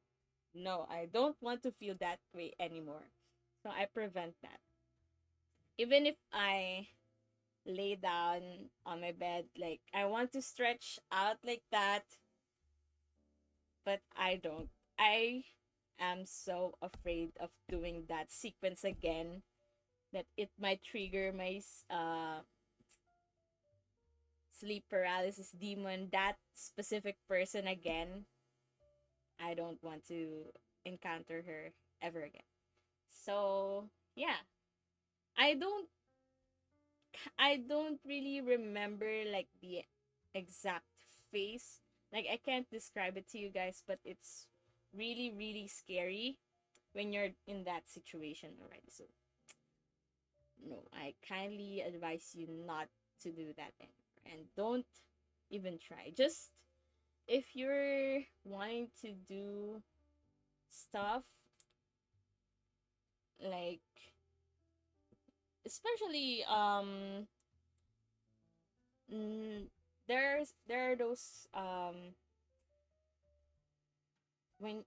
No, I don't want to feel that way anymore. So I prevent that. Even if I lay down on my bed, like I want to stretch out like that, but I don't. I am so afraid of doing that sequence again, that it might trigger my sleep paralysis demon, that specific person again. I don't want to encounter her ever again. So, yeah. I don't I don't really remember like the exact face. Like I can't describe it to you guys, but it's really really scary when you're in that situation already. So, no, I kindly advise you not to do that anymore, and don't even try. Just if you're wanting to do stuff like, especially there are those when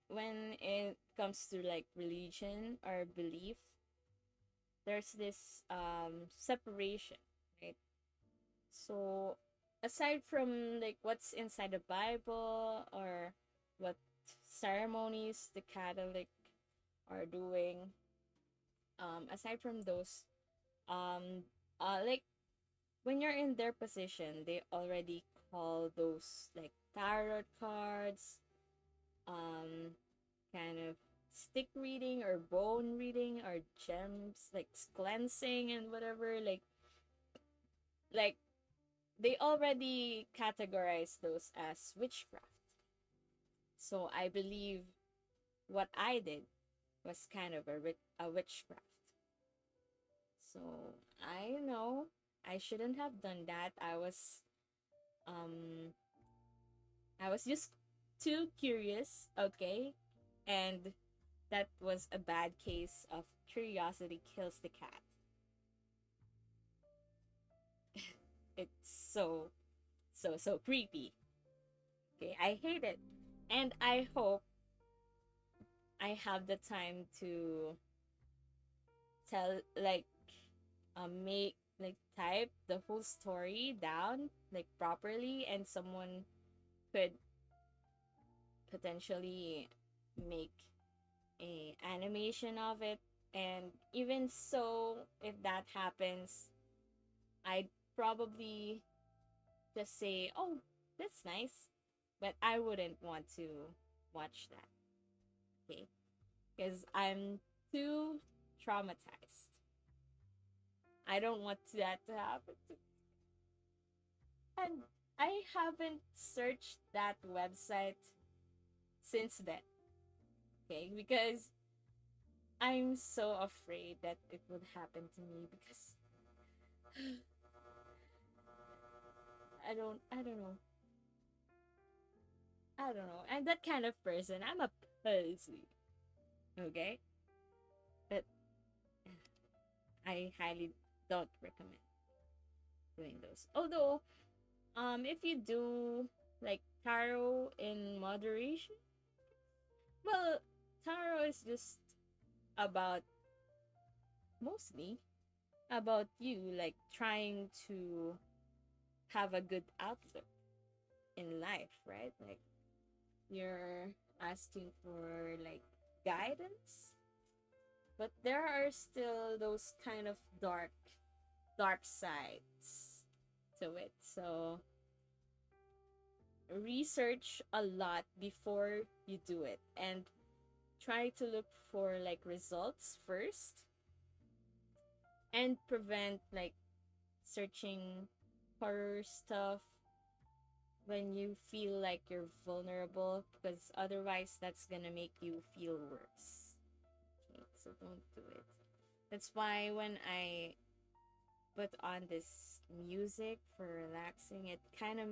it comes to like religion or belief, there's this separation, right? So aside from like what's inside the Bible, or what ceremonies the Catholic are doing, aside from those, um like when you're in their position, they already call those like tarot cards, um kind of stick reading or bone reading or gems, like cleansing and whatever, like they already categorize those as witchcraft. So I believe what I did was kind of a witchcraft. So I know I shouldn't have done that. Um I was just too curious, okay? And that was a bad case of curiosity kills the cat. It's so creepy. Okay, I hate it. And I hope I have the time to tell, like, make, like, type the whole story down, like, properly, and someone could potentially make a animation of it. And even so, if that happens, I'd probably just say, oh, that's nice, but I wouldn't want to watch that, okay? Because I'm too traumatized. I don't want that to happen to. And I haven't searched that website since then. Okay, because I'm so afraid that it would happen to me because I don't know. I don't know. I'm that kind of person. I'm a pussy. Okay? But I highly don't recommend doing those. Although, if you do like tarot in moderation, well, tarot is just about mostly about you like trying to have a good outlook in life, right? Like you're asking for like guidance, but there are still those kind of dark sides to it. So research a lot before you do it and try to look for like results first and prevent like searching horror stuff when you feel like you're vulnerable because otherwise that's gonna make you feel worse. Okay, so don't do it. That's why when I put on this music for relaxing, it kind of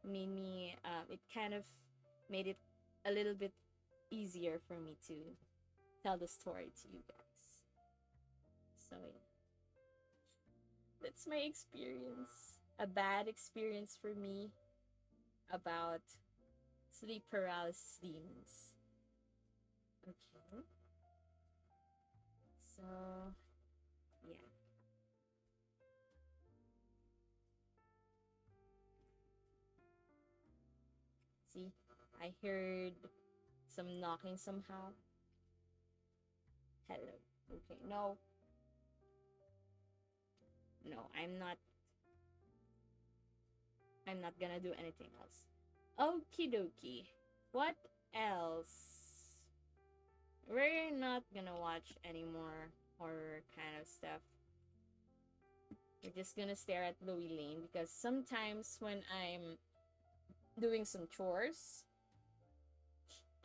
made me it kind of made it a little bit easier for me to tell the story to you guys. So yeah, that's my experience, a bad experience for me about sleep paralysis demons. Okay, so yeah. See, I heard some knocking somehow. Hello. Okay, no, no, I'm not gonna do anything else. Okie dokie. What else? We're not gonna watch any more horror kind of stuff. We're just gonna stare at Louis Lane because sometimes when I'm doing some chores,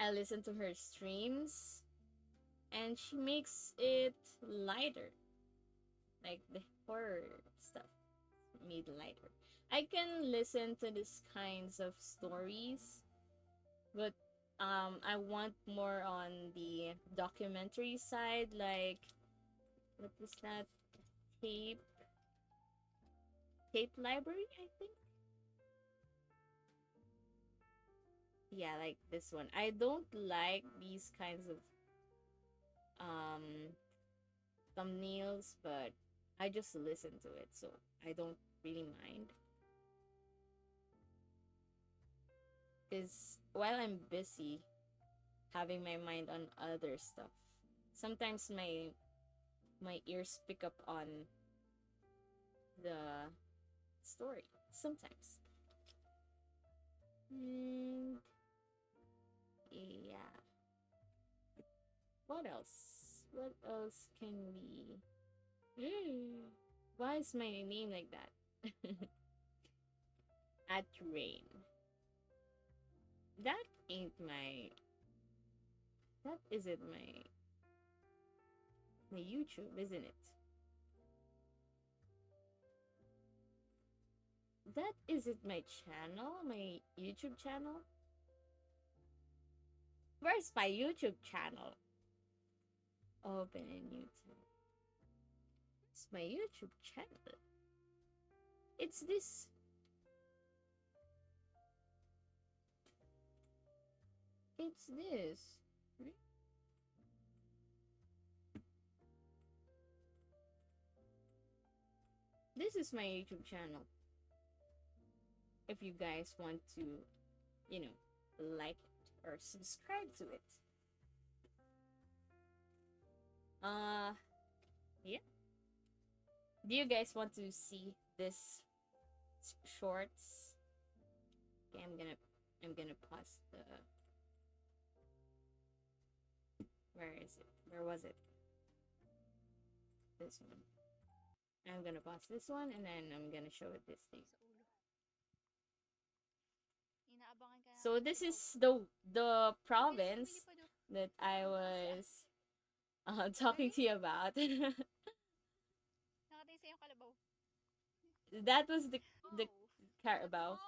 I listen to her streams and she makes it lighter. Like the horror stuff made lighter. I can listen to these kinds of stories, but I want more on the documentary side, like what was that tape tape library, I think. Yeah, like this one. I don't like these kinds of um thumbnails, but I just listen to it, so I don't really mind. Because while I'm busy having my mind on other stuff, sometimes my ears pick up on the story. Sometimes. And yeah. What else? What else can we? Why is my name like that? At rain. That ain't my. That isn't my YouTube, isn't it? That isn't my channel, my YouTube channel. Where's my YouTube channel? Open a new tab. It's my YouTube channel. It's this. It's this. Right? This is my YouTube channel. If you guys want to, you know, like it or subscribe to it. Uh, yeah. Do you guys want to see this shorts? Okay, I'm gonna pause the. Where is it? Where was it? This one. I'm gonna pause this one and then I'm gonna show it this thing. So this is the province that I was talking to you about. That was the Carabao.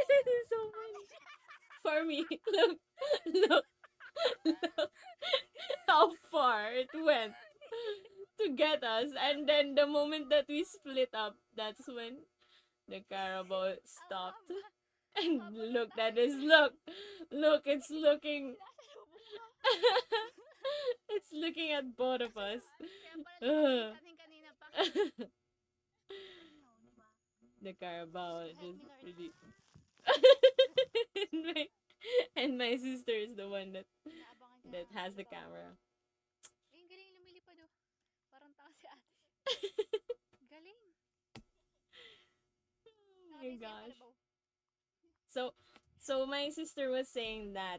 This is so funny for me. Look, look, look how far it went to get us, and then the moment that we split up, that's when the Carabao stopped and looked at us. Look, it's looking. It's looking at both of us. Ugh. The Carabao just really. and, my, and my sister is the one that has the camera. Oh my gosh. So so my sister was saying that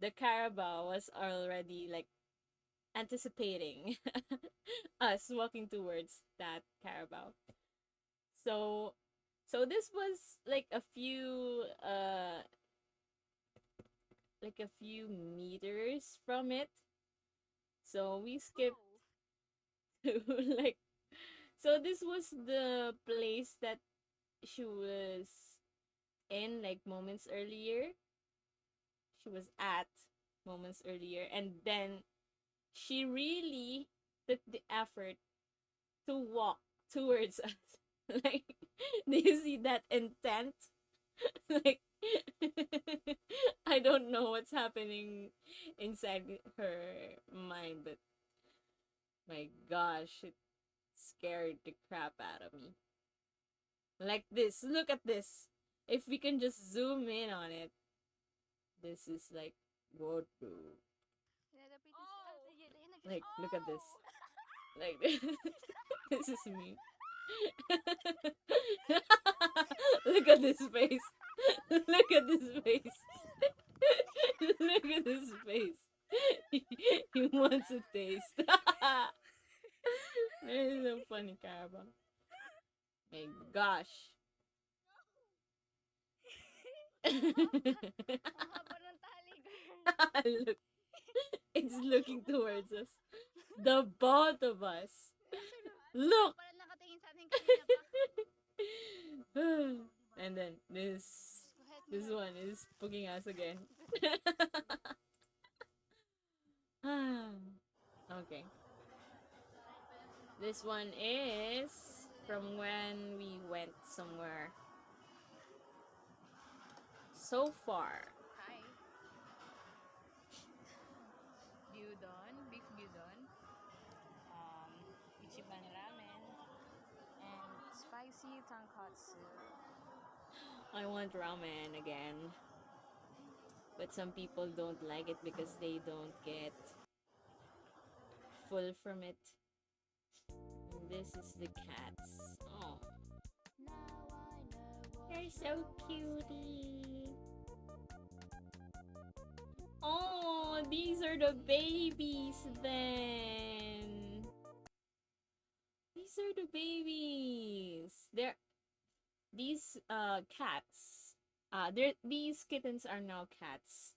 the Carabao was already like anticipating us walking towards that Carabao. So so this was like a few meters from it. So we skipped to like so this was the place that she was in like moments earlier. She was at moments earlier, and then she really took the effort to walk towards us. Like, do you see that intent? Like, I don't know what's happening inside her mind, but my gosh, it scared the crap out of me. Like this, look at this. If we can just zoom in on it, this is like, what the? Like, look at this. Like, this is me. Look at this face. Look at this face. Look at this face. He wants a taste. That is so funny, Caraba. My gosh. Look, it's looking towards us. The both of us. Look. And then this one is poking us again. Okay. This one is from when we went somewhere so far. Gyudon, beef gyudon, um, Ichiban ramen, and spicy tonkatsu. I want ramen again. But some people don't like it because they don't get full from it. And this is the cats. Oh, they're so cutie. Oh, these are the babies then. These are the babies. These cats. These kittens are now cats.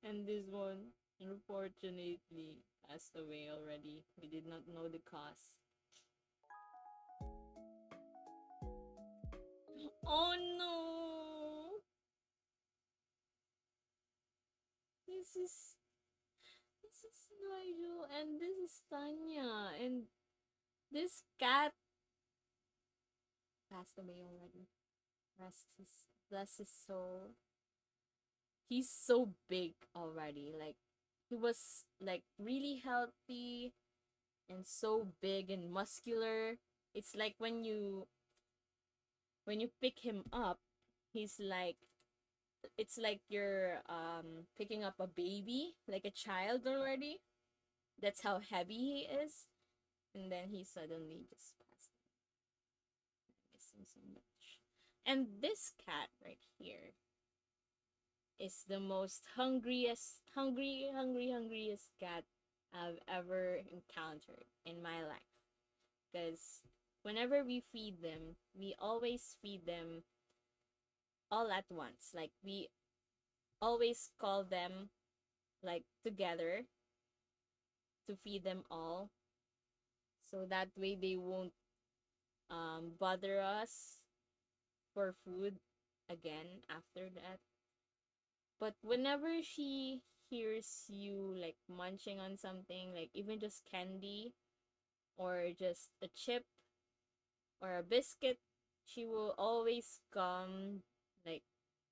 And this one unfortunately passed away already. We did not know the cause. Oh no! This is Nigel and this is Tanya and this cat passed away already. Bless his soul. He's so big already. Like he was like really healthy and so big and muscular. It's like when you pick him up, he's like it's like you're picking up a baby, like a child already. That's how heavy he is. And then he suddenly just passed. I miss him so much. And this cat right here is the most hungriest cat I've ever encountered in my life. Because whenever we feed them, we always feed them all at once. Like we always call them like together to feed them all, so that way they won't bother us for food again after that. But whenever she hears you like munching on something, like even just candy or just a chip or a biscuit, she will always come. Like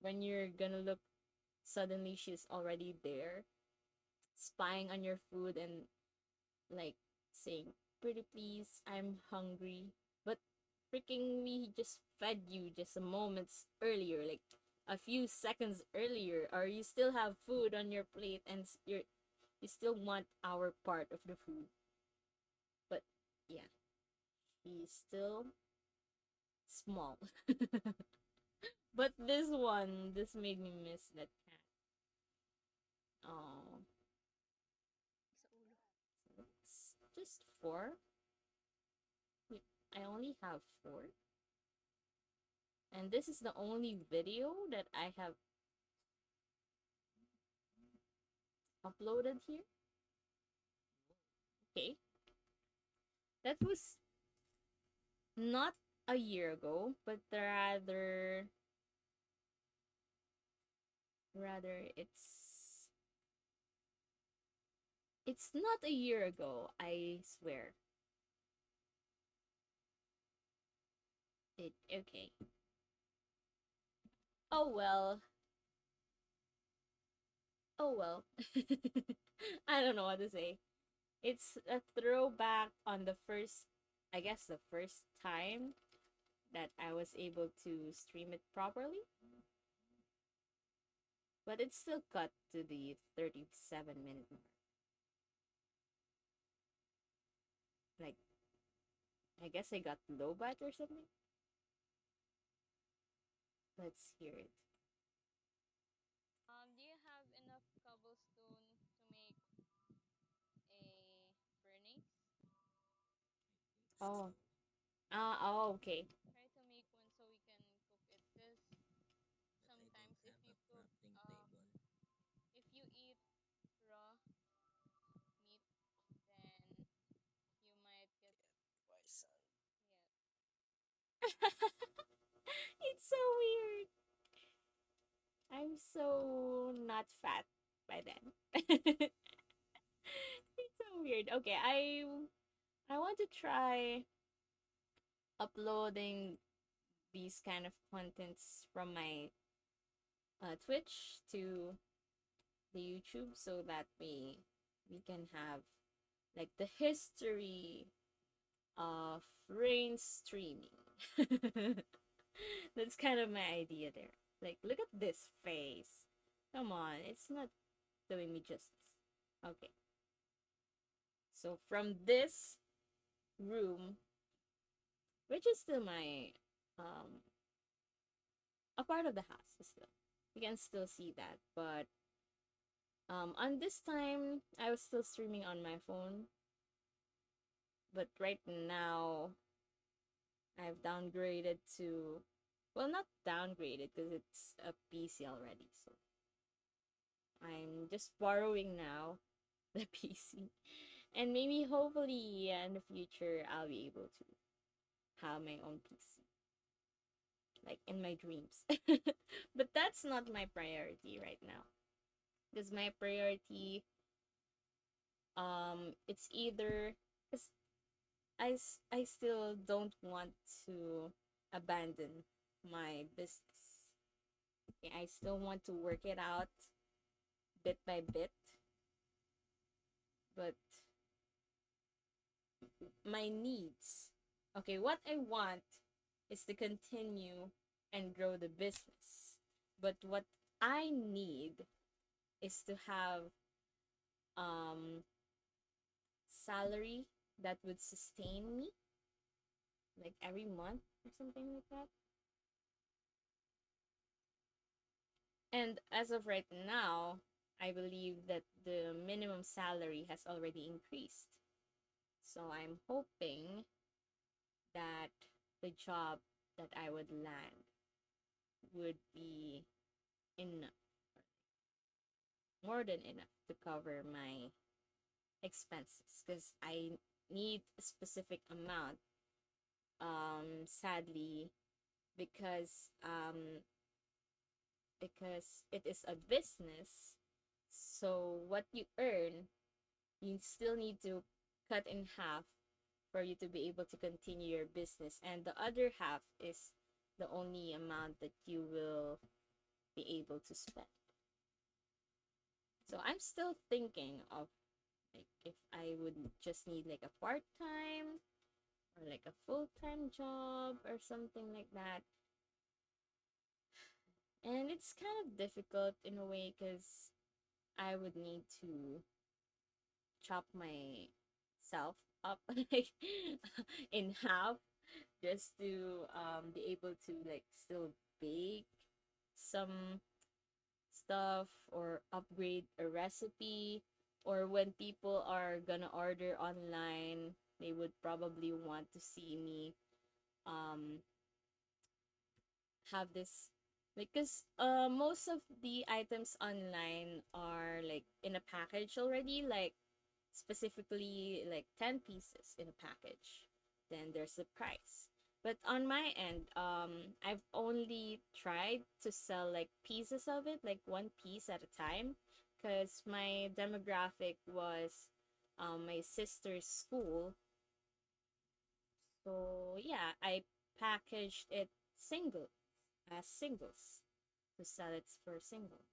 when you're gonna look, suddenly she's already there, spying on your food and like saying, "Pretty please, I'm hungry." But freaking we just fed you just a moments earlier, like a few seconds earlier, or you still have food on your plate and you still want our part of the food. But yeah, he's still small. But this made me miss that cat. Oh, so it's just four. I only have four. And this is the only video that I have uploaded here. Okay. That was not a year ago, but rather it's not a year ago, I swear. It okay. Oh well. Oh well. I don't know what to say. It's a throwback on the first, I guess the first time that I was able to stream it properly. But it's still cut to the 37-minute mark. Like, I guess I got low bat or something. Let's hear it. Do you have enough cobblestone to make a furnace? Oh. Oh, okay. Try to make one so we can cook it. Because sometimes if you cook, if you eat raw meat, then you might get, yeah. It's so weird. I'm so not fat by then. It's so weird. Okay, I want to try uploading these kind of contents from my Twitch to the YouTube, so that we can have like the history of rain streaming. That's kind of my idea there. Like, look at this face. Come on, it's not doing me justice. Okay, so from this room, which is still my a part of the house, still you can still see that, but on this time I was still streaming on my phone, but right now I've downgraded to, well, not downgraded because it's a PC already, so I'm just borrowing now the PC, and maybe hopefully in the future I'll be able to have my own PC, like in my dreams. But that's not my priority right now, because my priority, it's either, because I still don't want to abandon my business. Okay, I still want to work it out bit by bit, but my needs, okay, what I want is to continue and grow the business. But what I need is to have um salary that would sustain me like every month or something like that. And as of right now, I believe that the minimum salary has already increased. So I'm hoping that the job that I would land would be enough, more than enough to cover my expenses because I need a specific amount. Sadly, because because it is a business, so what you earn, you still need to cut in half for you to be able to continue your business, and the other half is the only amount that you will be able to spend. So I'm still thinking of like if I would just need like a part-time or like a full-time job or something like that. And it's kind of difficult in a way because I would need to chop myself up like in half just to be able to like still bake some stuff or upgrade a recipe, or when people are gonna order online, they would probably want to see me um have this, because most of the items online are like in a package already, like specifically like 10 pieces in a package, then there's the price. But on my end, I've only tried to sell like pieces of it, like one piece at a time, because my demographic was my sister's school. So yeah, I packaged it single as singles to sell it for singles.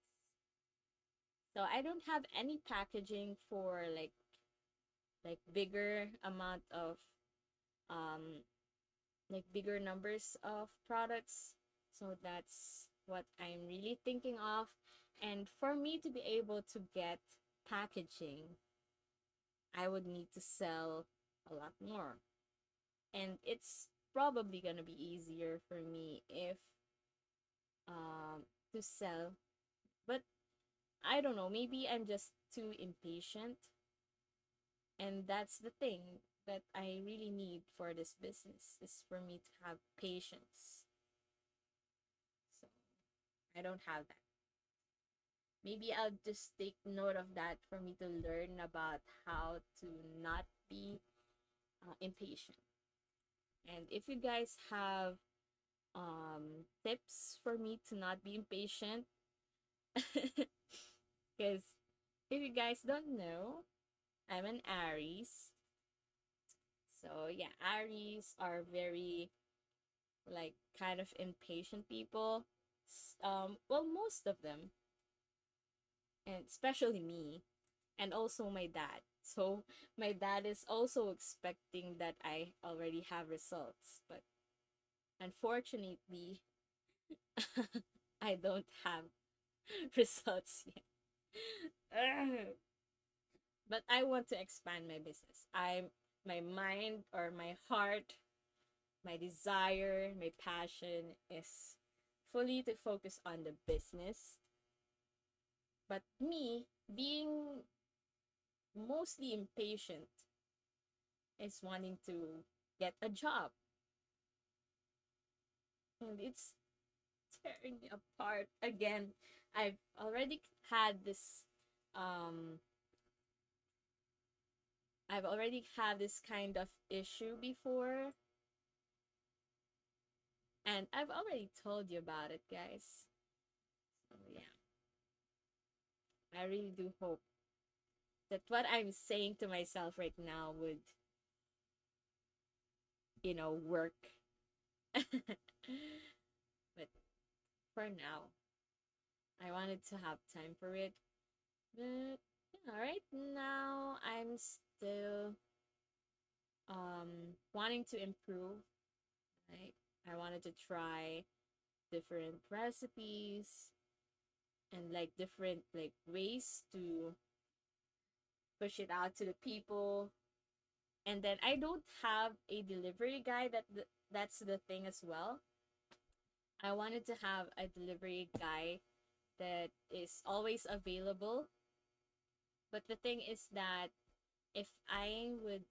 So I don't have any packaging for like bigger amount of um like bigger numbers of products. So that's what I'm really thinking of. And for me to be able to get packaging, I would need to sell a lot more. And it's probably gonna be easier for me if to sell. But I don't know, maybe I'm just too impatient, and that's the thing that I really need for this business is for me to have patience. So I don't have that. Maybe I'll just take note of that for me to learn about how to not be impatient. And if you guys have tips for me to not be impatient, because if you guys don't know, I'm an Aries. So yeah, Aries are very like kind of impatient people. Well, most of them, and especially me, and also my dad. So my dad is also expecting that I already have results, but unfortunately, I don't have results yet. But I want to expand my business. My mind or my heart, my desire, my passion is fully to focus on the business. But me being mostly impatient is wanting to get a job. And it's tearing me apart again. I've already had this um I've already had this kind of issue before, and I've already told you about it, guys. So yeah, I really do hope that what I'm saying to myself right now would, work. But for now, I wanted to have time for it. But yeah, right now I'm still wanting to improve. Like I wanted to try different recipes and like different like ways to push it out to the people. And then I don't have a delivery guy, that's the thing as well. I wanted to have a delivery guy that is always available. But the thing is that if I would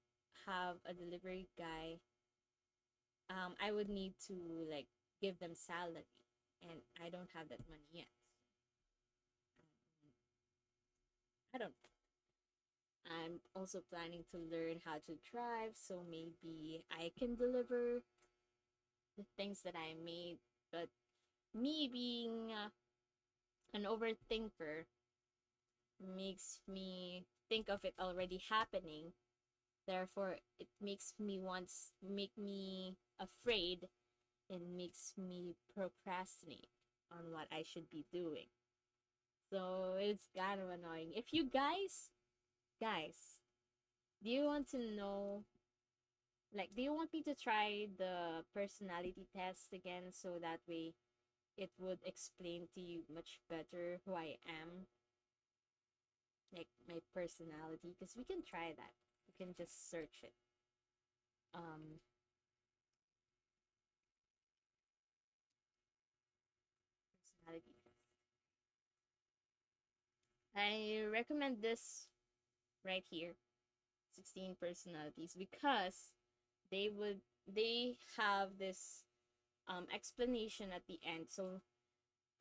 have a delivery guy, I would need to like give them salary, and I don't have that money yet. I don't. I'm also planning to learn how to drive, so maybe I can deliver the things that I made. But me being an overthinker makes me think of it already happening. Therefore, it make me afraid and makes me procrastinate on what I should be doing. So it's kind of annoying. If you guys, do you want to know, like, do you want me to try the personality test again so that way it would explain to you much better who I am, like my personality? Because we can try that. We can just search it. Um, Personality test. I recommend this right here, 16 personalities, because they have this explanation at the end. So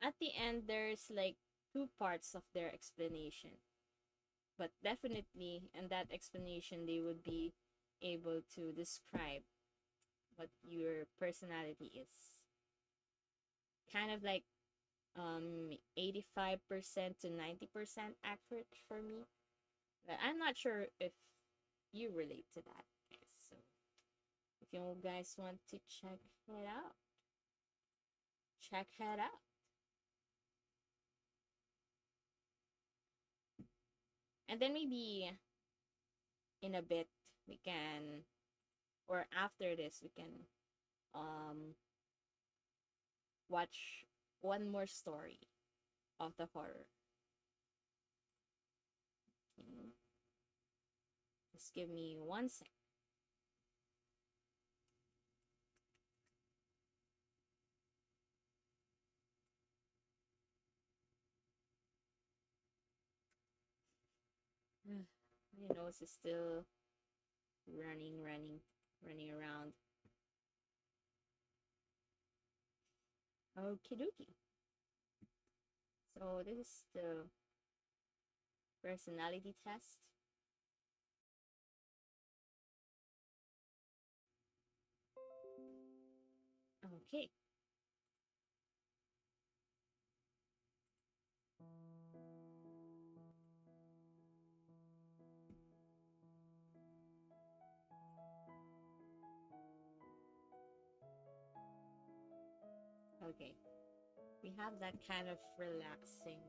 at the end there's like two parts of their explanation. But definitely in that explanation they would be able to describe what your personality is. Kind of like 85% to 90% accurate for me. But I'm not sure if you relate to that, guys. So if you guys want to check it out, check it out. And then maybe in a bit we can, or after this we can um watch one more story of the horror. Okay. Just give me 1 sec. My nose is still running around. Okie dokie. So this is the personality test. Okay. Okay. We have that kind of relaxing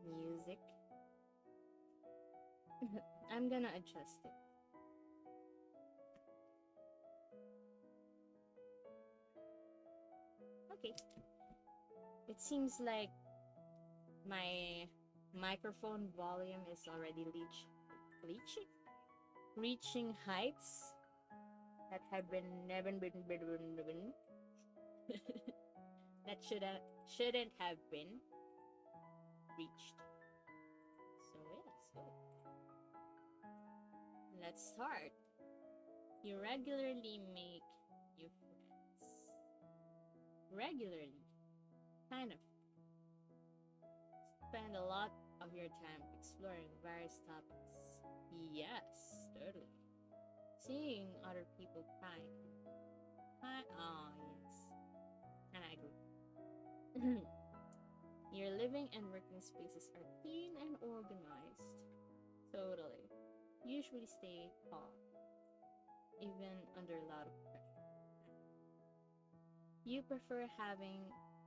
music. I'm gonna adjust it. Okay. It seems like my microphone volume is already reaching heights that have been never been that shouldn't have been reached. So yeah, let's start. You regularly make new friends. Regularly, kind of. Spend a lot of your time exploring various topics. Yes, totally. Seeing other people crying. Oh, yes. And I agree. Your living and working spaces are clean and organized. Totally. Usually stay calm, even under a lot of pressure. You prefer having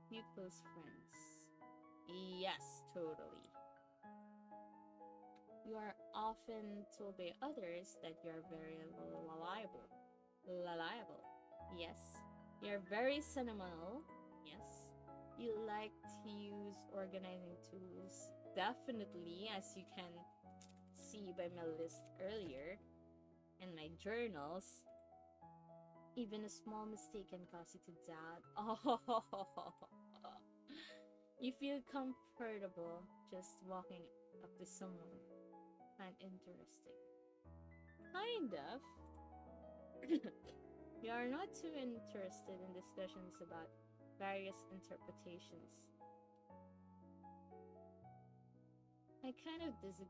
few close friends. Yes, totally. You are often told by others that you are very reliable. Reliable. Yes. You're very sentimental. Yes. You like to use organizing tools. Definitely, as you can see by my list earlier and my journals. Even a small mistake can cause you to doubt. Oh, You feel comfortable just walking up to someone. Find interesting. Kind of. You are not too interested in discussions about various interpretations. I kind of disagree.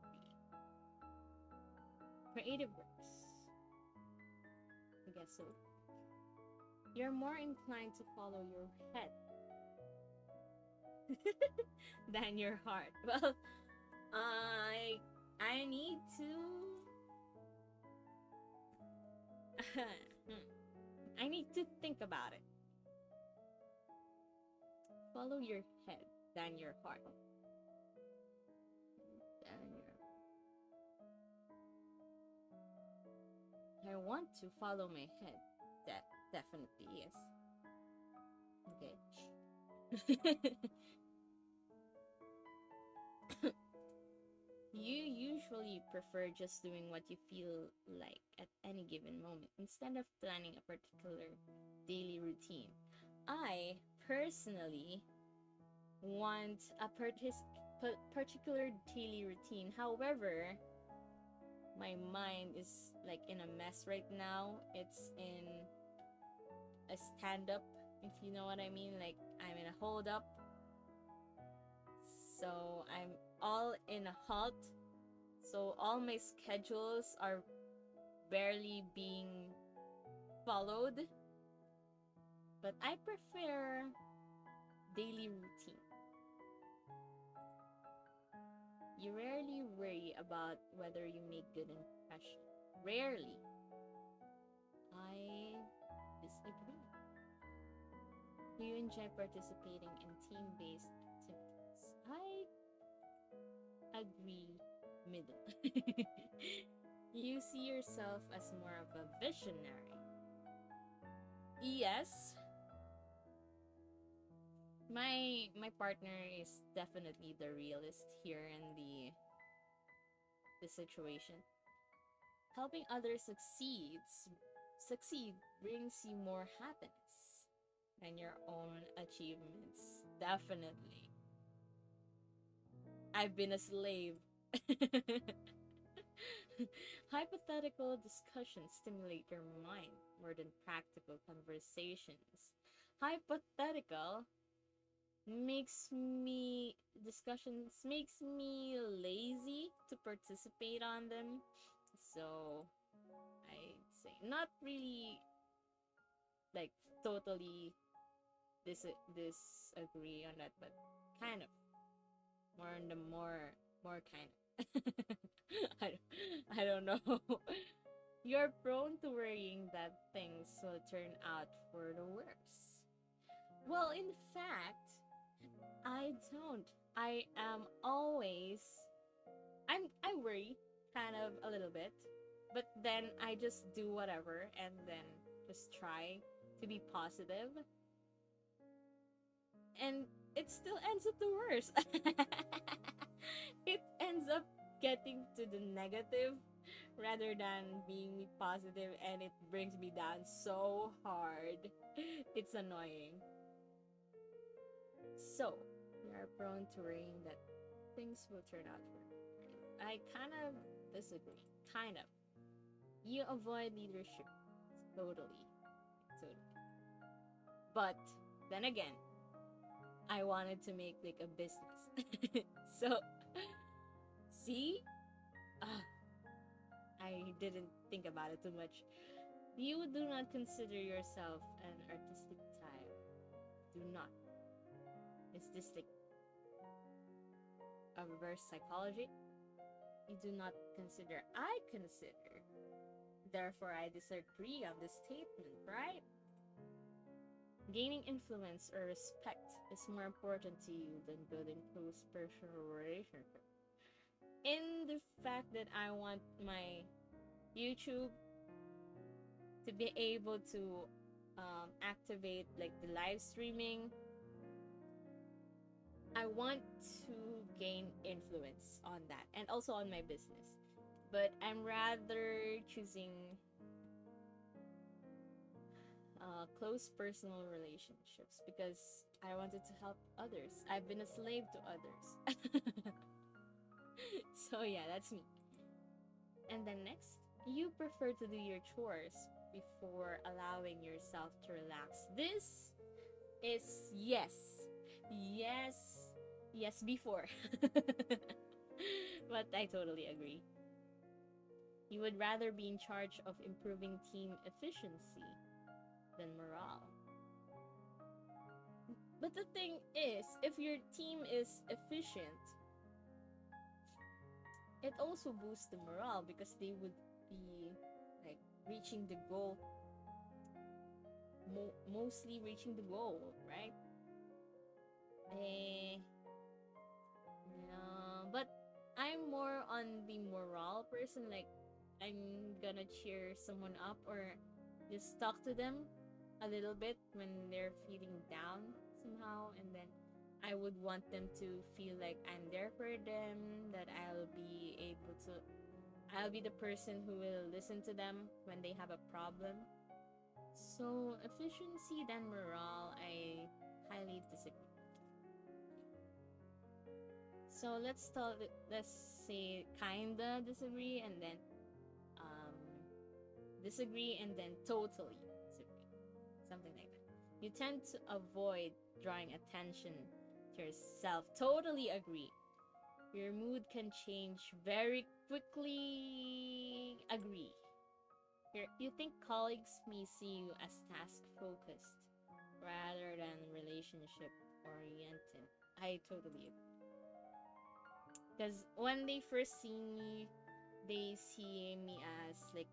Creative works. I guess so. You're more inclined to follow your head than your heart. Well, I need to I need to think about it. Follow your head than your heart. Than your... I want to follow my head. That definitely is. Okay. You usually prefer just doing what you feel like at any given moment instead of planning a particular daily routine. I personally want a particular daily routine. However, my mind is like in a mess right now. It's in a stand up, if you know what I mean. Like, I'm in a hold up. So I'm all in a halt. So all my schedules are barely being followed. But I prefer daily routine. You rarely worry about whether you make good impression. Rarely. I disagree. Do you enjoy participating in team-based activities? I agree middle. You see yourself as more of a visionary. Yes. My partner is definitely the realist here in the situation. Helping others succeed brings you more happiness than your own achievements. Definitely. I've been a slave. Hypothetical discussions stimulate your mind more than practical conversations. Hypothetical makes me lazy to participate on them. So I'd say not really like totally disagree on that, but kind of more on the more kind of. I, I don't know. You're prone to worrying that things will turn out for the worse. Well, in fact, I don't. I am always I worry kind of a little bit, but then I just do whatever and then just try to be positive. And it still ends up the worst. It ends up getting to the negative rather than being positive, and it brings me down so hard. It's annoying. So, you are prone to worrying that things will turn out for you. I kind of disagree. Kind of. You avoid leadership. Totally. Totally. But then again, I wanted to make like a business. So, see? Ah, I didn't think about it too much. You do not consider yourself an artistic type. Do not. Is this like a reverse psychology? You do not consider. I consider. Therefore, I disagree on this statement, right? Gaining influence or respect is more important to you than building close personal relationships. In the fact that I want my YouTube to be able to activate like the live streaming, I want to gain influence on that and also on my business. But I'm rather choosing close personal relationships because I wanted to help others. I've been a slave to others. So yeah, that's me. And then next, you prefer to do your chores before allowing yourself to relax. This is yes. Yes. Yes, before. But I totally agree. You would rather be in charge of improving team efficiency than morale. But the thing is, if your team is efficient, it also boosts the morale because they would be like reaching the goal, mostly reaching the goal, right? Eh, no, but I'm more on the morale person. Like, I'm gonna cheer someone up or just talk to them a little bit when they're feeling down somehow, and then I would want them to feel like I'm there for them, that I'll be the person who will listen to them when they have a problem. So, efficiency than morale, I highly disagree. So let's say kinda disagree and then um disagree and then totally disagree. Something like that. You tend to avoid drawing attention to yourself. Totally agree. Your mood can change very quickly. Agree. You think colleagues may see you as task focused rather than relationship oriented. I totally agree. Because when they first see me, they see me as like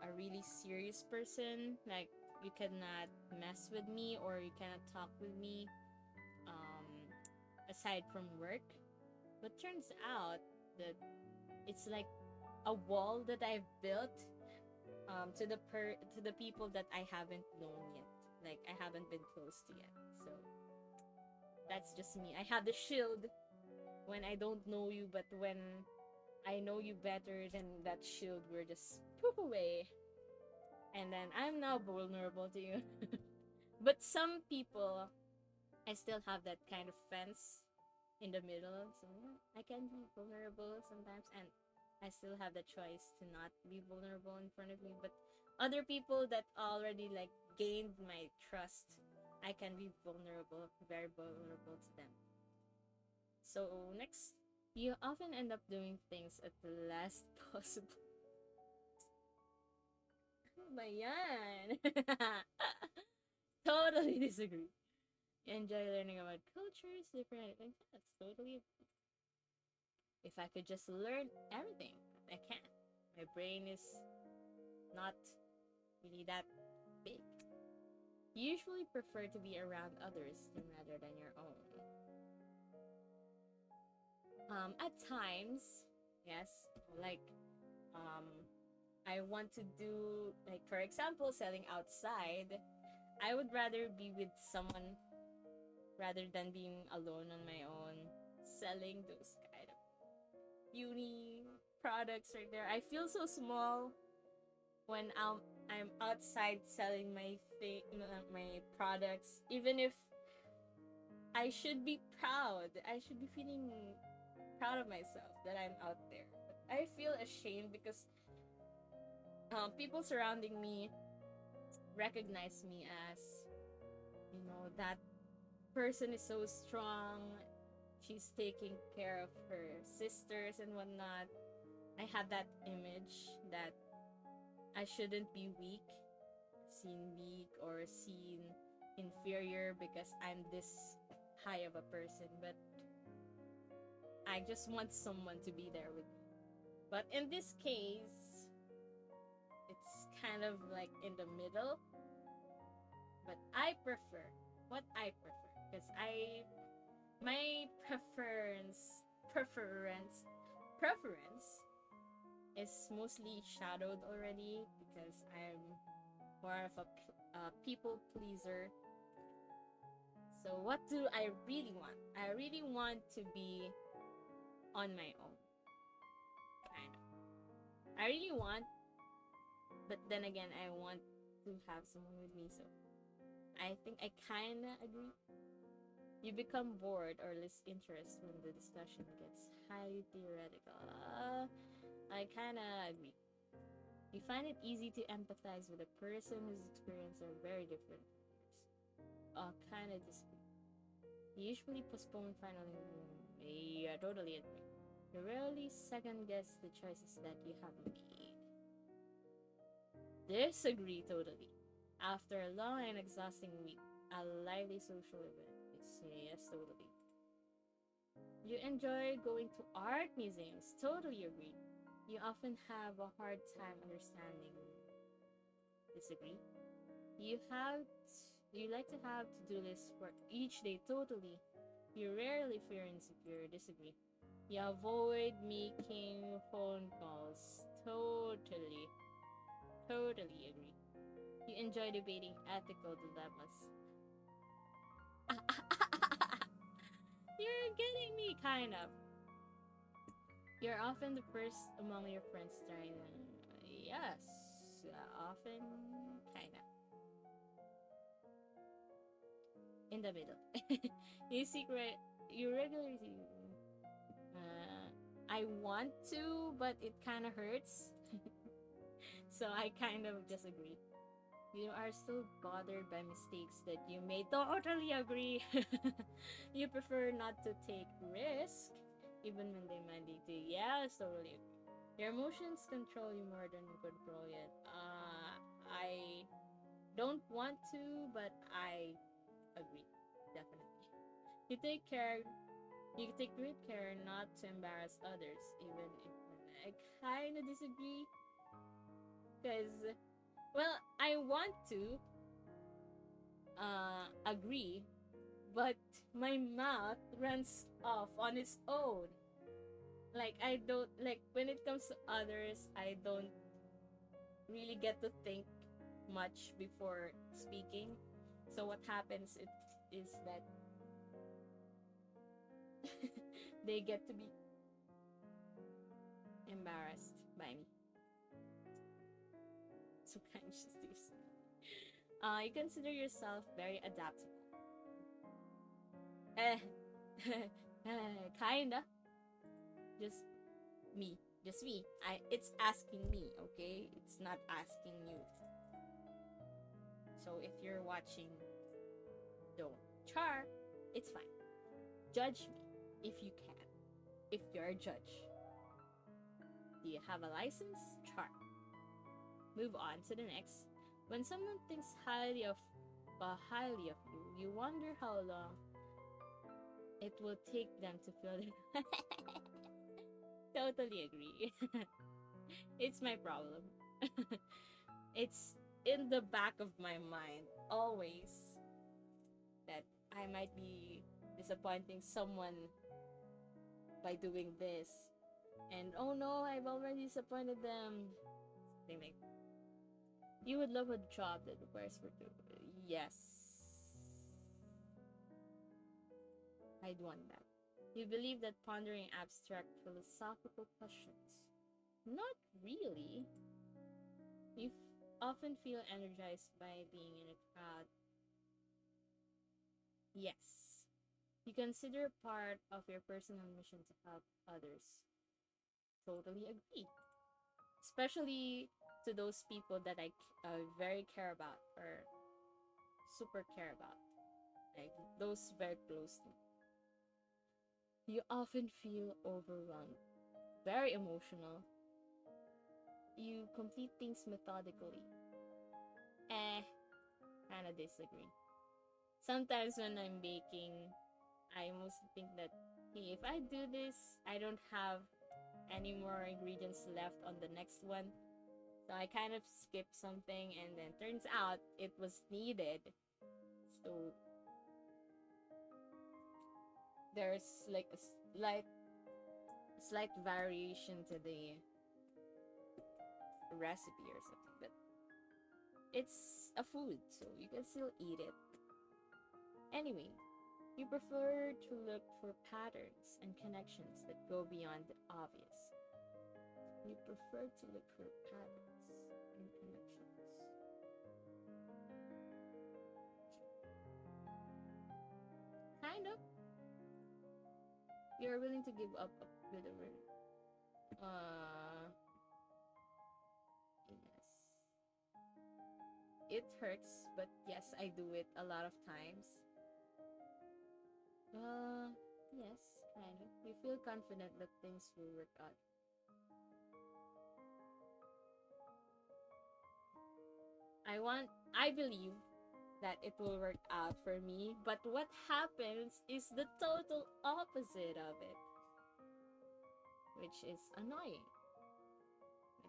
a really serious person. Like, you cannot mess with me or you cannot talk with me um, aside from work. But turns out that it's like a wall that I've built to the people that I haven't known yet. Like, I haven't been close to yet. So that's just me. I have the shield when I don't know you, but when I know you better, then that shield will just poof away. And then I'm now vulnerable to you. But some people, I still have that kind of fence in the middle. So yeah, I can be vulnerable sometimes, and I still have the choice to not be vulnerable in front of me. But other people that already like gained my trust, I can be vulnerable, very vulnerable to them. So next, you often end up doing things at the last possible. Ano ba yan? Totally disagree. Enjoy learning about cultures, different things. That's totally. If I could just learn everything, I can. My brain is not really that big. You usually prefer to be around others rather than your own. At times, yes, like um, I want to do, like, for example, selling outside. I would rather be with someone rather than being alone on my own, selling those kind of beauty products right there. I feel so small when I'm outside selling my products. Even if I should be proud, I should be feeling proud of myself that I'm out there. But I feel ashamed because people surrounding me recognize me as, that person is so strong. She's taking care of her sisters and whatnot. I have that image that I shouldn't be weak or seen inferior because I'm this high of a person. But I just want someone to be there with me. But in this case, it's kind of like in the middle. But I prefer what I prefer because my preference is mostly shadowed already because I'm more of a people pleaser. So what do I really want? I really want to be on my own. Kind of. I really want, but then again, I want to have someone with me. So I think I kinda agree. You become bored or lose interest when the discussion gets highly theoretical. I kind of agree. You find it easy to empathize with a person whose experiences are very different from yours. Kind of disagree. You usually postpone final. Yeah, totally agree. You rarely second guess the choices that you have made. Disagree totally. After a long and exhausting week, a lively social event. It's yes, totally. You enjoy going to art museums. Totally agree. You often have a hard time understanding. Disagree. You like to have to-do lists for each day. Totally. You rarely feel insecure. Disagree. You avoid making phone calls. Totally. Totally agree. You enjoy debating ethical dilemmas. You're getting me, kind of. You're often the first among your friends trying. Yes, often, kinda. In the middle. you secret. You regularly. Uh, I want to, but it kind of hurts. So I kind of disagree. You are still bothered by mistakes that you made. Totally agree. You prefer not to take risk, even when they mandate to. Yes, totally agree. Your emotions control you more than you control it. I don't want to, but I agree. Definitely. You take care. You take great care not to embarrass others, even if I kind of disagree. Because, well, I want to agree, but my mouth runs off on its own. Like, I don't, like, when it comes to others, I don't really get to think much before speaking. So what happens is that they get to be embarrassed by me. So kind of just do so. You consider yourself very adaptable. Eh, kinda. Just me. Just me. It's asking me, okay? It's not asking you. So if you're watching, don't. Char, it's fine. Judge me if you can. If you're a judge. Do you have a license? Char. Move on to the next. When someone thinks highly of you, you wonder how long it will take them to feel it. Totally agree. It's my problem. It's in the back of my mind always that I might be disappointing someone by doing this. And oh no, I've already disappointed them. Something like you would love a job that requires for two. Yes. I'd want that. You believe that pondering abstract philosophical questions. Not really. You often feel energized by being in a crowd. Yes. You consider part of your personal mission to help others. Totally agree. Especially to those people that I very care about or super care about. Like those very close to me. You often feel overwhelmed, very emotional. You complete things methodically. Eh, kinda disagree. Sometimes when I'm baking, I mostly think that, hey, if I do this, I don't have any more ingredients left on the next one. So I kind of skip something and then turns out it was needed. So there's like a slight variation to the recipe or something, but it's a food, so you can still eat it. Anyway, you prefer to look for patterns and connections that go beyond the obvious. You prefer to look for patterns and connections. Kind of. you're willing to give up a bit of it, yes, it hurts, but yes, I do it a lot of times. Yes, kind of. You feel confident that things will work out. I believe that it will work out for me, but what happens is the total opposite of it, which is annoying.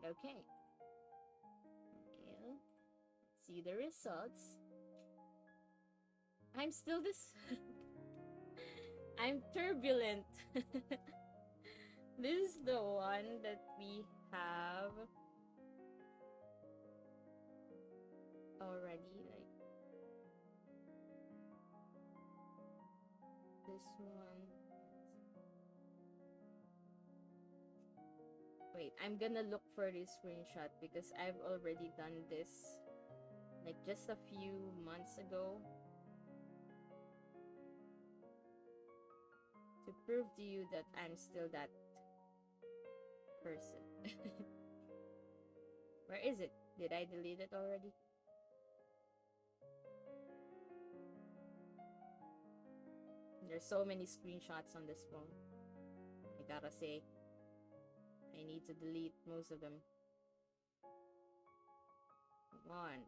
But okay. Well, see the results. I'm still this. I'm turbulent. This is the one that we have already, like this one. Wait, I'm gonna look for this screenshot because I've already done this like just a few months ago to prove to you that I'm still that person. Where is it? Did I delete it already? There's so many screenshots on this phone. I gotta say, I need to delete most of them. Come on.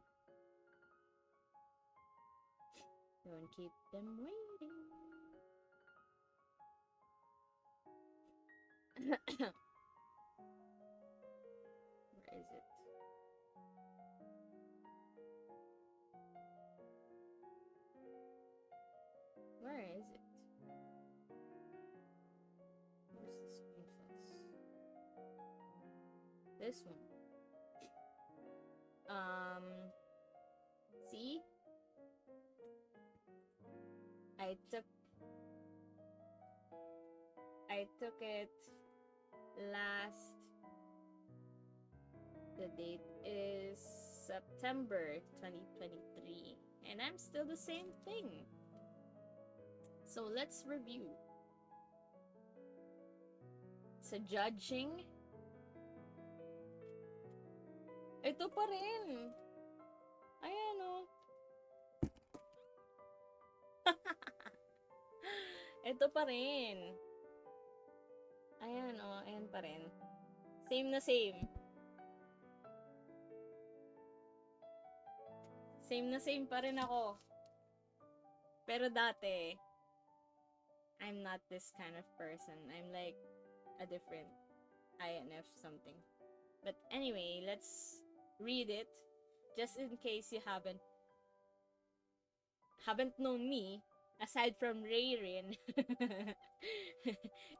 Don't keep them waiting. Where is it? Where is it? Where's the screenshots? This one. See? I took it last. The date is September 2023, and I'm still the same thing. So let's review. Sa judging, ito pa rin. Ayan o. Ito pa rin. Ayan o, ayan pa rin. Same na same. Same na same pa rin ako. Pero dati, I'm not this kind of person. I'm like a different INF something. But anyway, let's read it. Just in case you haven't known me, aside from Rayrin.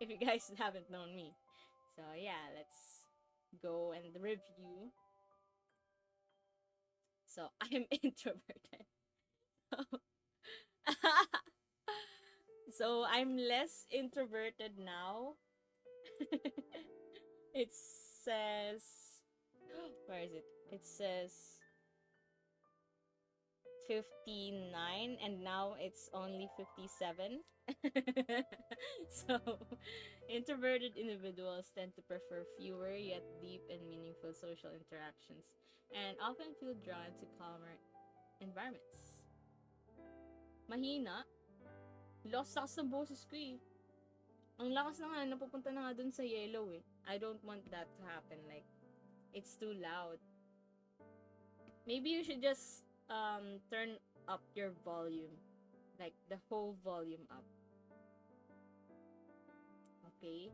If you guys haven't known me. So yeah, let's go and review. So I'm introverted. So I'm less introverted now. It says, where is it? It says 59 and now it's only 57. So introverted individuals tend to prefer fewer yet deep and meaningful social interactions and often feel drawn to calmer environments. Mahina. Lakas ng boses ko eh. Ang lakas na nga, napupunta na nga dun sa yellow eh. I don't want that to happen. Like, it's too loud. Maybe you should just turn up your volume. Like, the whole volume up. Okay?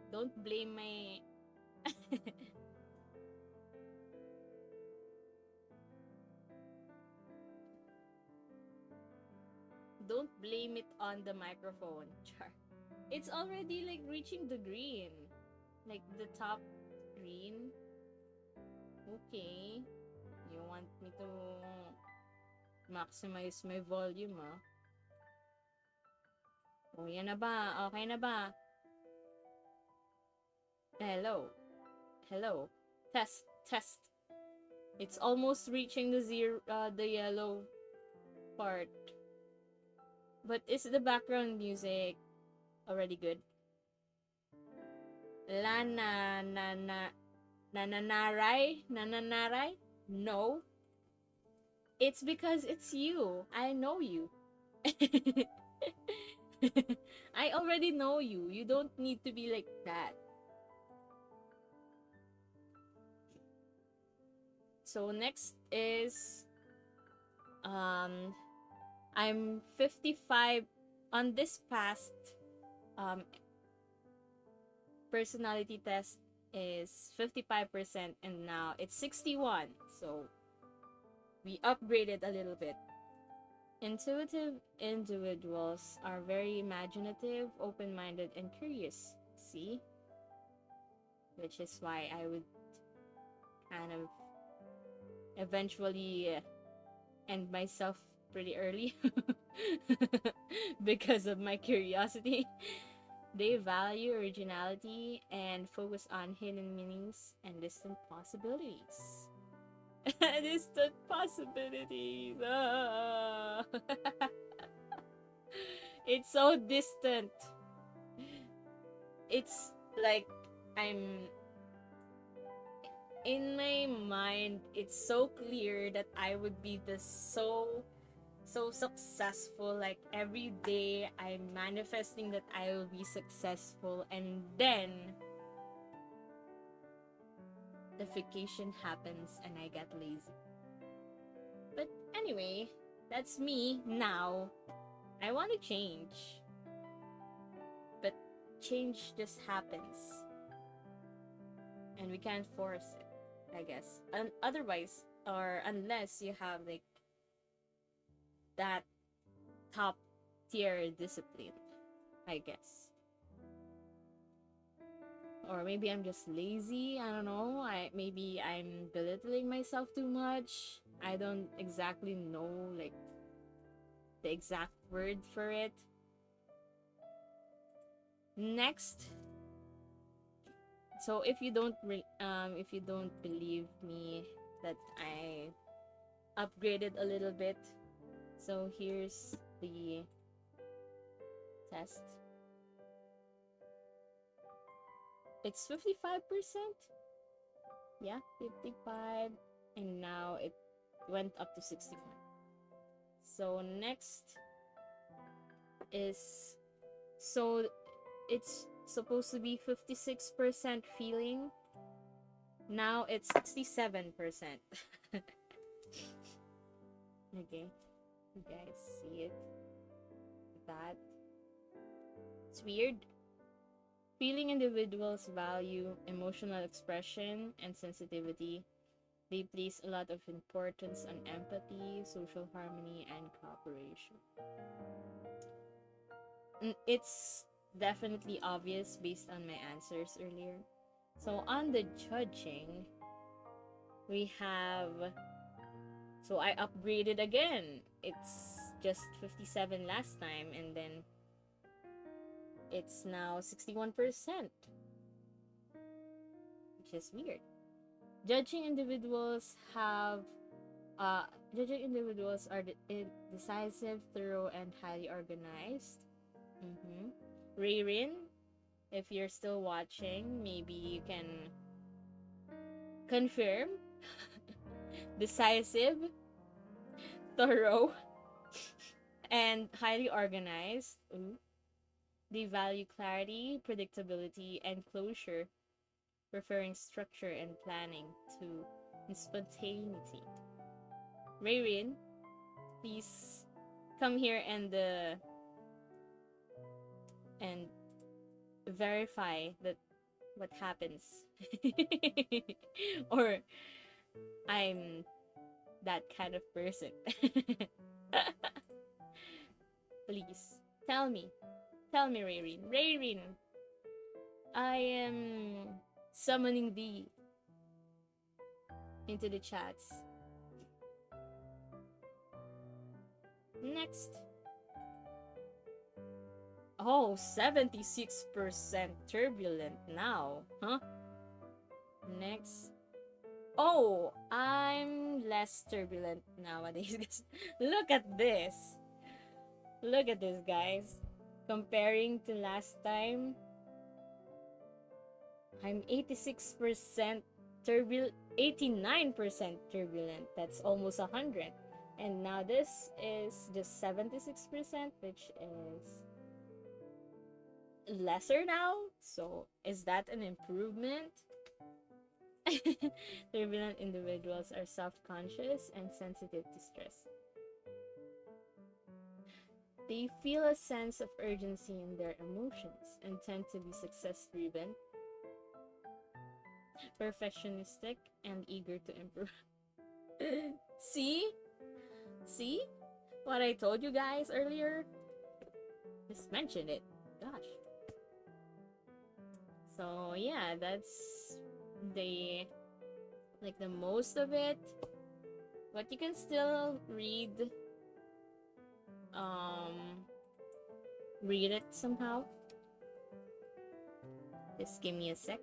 Don't blame my... Don't blame it on the microphone, Char. It's already like reaching the green. Like the top green. Okay. You want me to maximize my volume, ah? Oh, yan na ba? Okay na ba? Hello. Hello. Test. Test. It's almost reaching the yellow part. But is the background music already good? Lana nananaray? No. It's because it's you. I know you. I already know you. You don't need to be like that. So next is I'm 55 on this past um personality test is 55% and now it's 61. So we upgraded a little bit. Intuitive individuals are very imaginative, open-minded, and curious. See? Which is why I would kind of eventually end myself pretty early because of my curiosity. They value originality and focus on hidden meanings and distant possibilities. Distant possibilities. Ah. It's so distant. It's like I'm in my mind, it's so clear that I would be the so successful. Like every day I'm manifesting that I will be successful, and then the vacation happens and I get lazy. But anyway, that's me now. I want to change, but change just happens and we can't force it, I guess. And otherwise, or unless you have like that top tier discipline, I guess. Or maybe I'm just lazy. I don't know. Maybe I'm belittling myself too much. I don't exactly know like the exact word for it. Next. So if you don't believe me that I upgraded a little bit, so here's the test. It's 55%. Yeah, 55, and now it went up to 61. So next is, so it's supposed to be 56% feeling. Now it's 67%. Okay, you guys see it? That it's weird. Feeling individuals value emotional expression and sensitivity. They place a lot of importance on empathy, social harmony, and cooperation. It's definitely obvious based on my answers earlier. So on the judging, we have, so I upgraded again. It's just 57 last time, and then it's now 61%, which is weird. Judging individuals are decisive, thorough, and highly organized. Rayrin, if you're still watching, maybe you can confirm. Decisive, thorough, and highly organized. Ooh. They value clarity, predictability, and closure, preferring structure and planning to spontaneity. Rayrin, please come here and verify that what happens. Or I'm that kind of person. Please tell me, Rayrin, I am summoning thee into the chats. Next. Oh, 76% turbulent now, huh? Next. Oh, I'm less turbulent nowadays. Look at this. Look at this, guys. Comparing to last time, I'm 86% turbulent, 89% turbulent. That's almost 100. And now this is just 76%, which is lesser now. So, is that an improvement? Turbulent individuals are self conscious and sensitive to stress. They feel a sense of urgency in their emotions and tend to be success driven, perfectionistic, and eager to improve. See? See? What I told you guys earlier? Just mentioned it. Gosh. So, yeah, that's the the most of it. But you can still um read it somehow. Just give me a sec.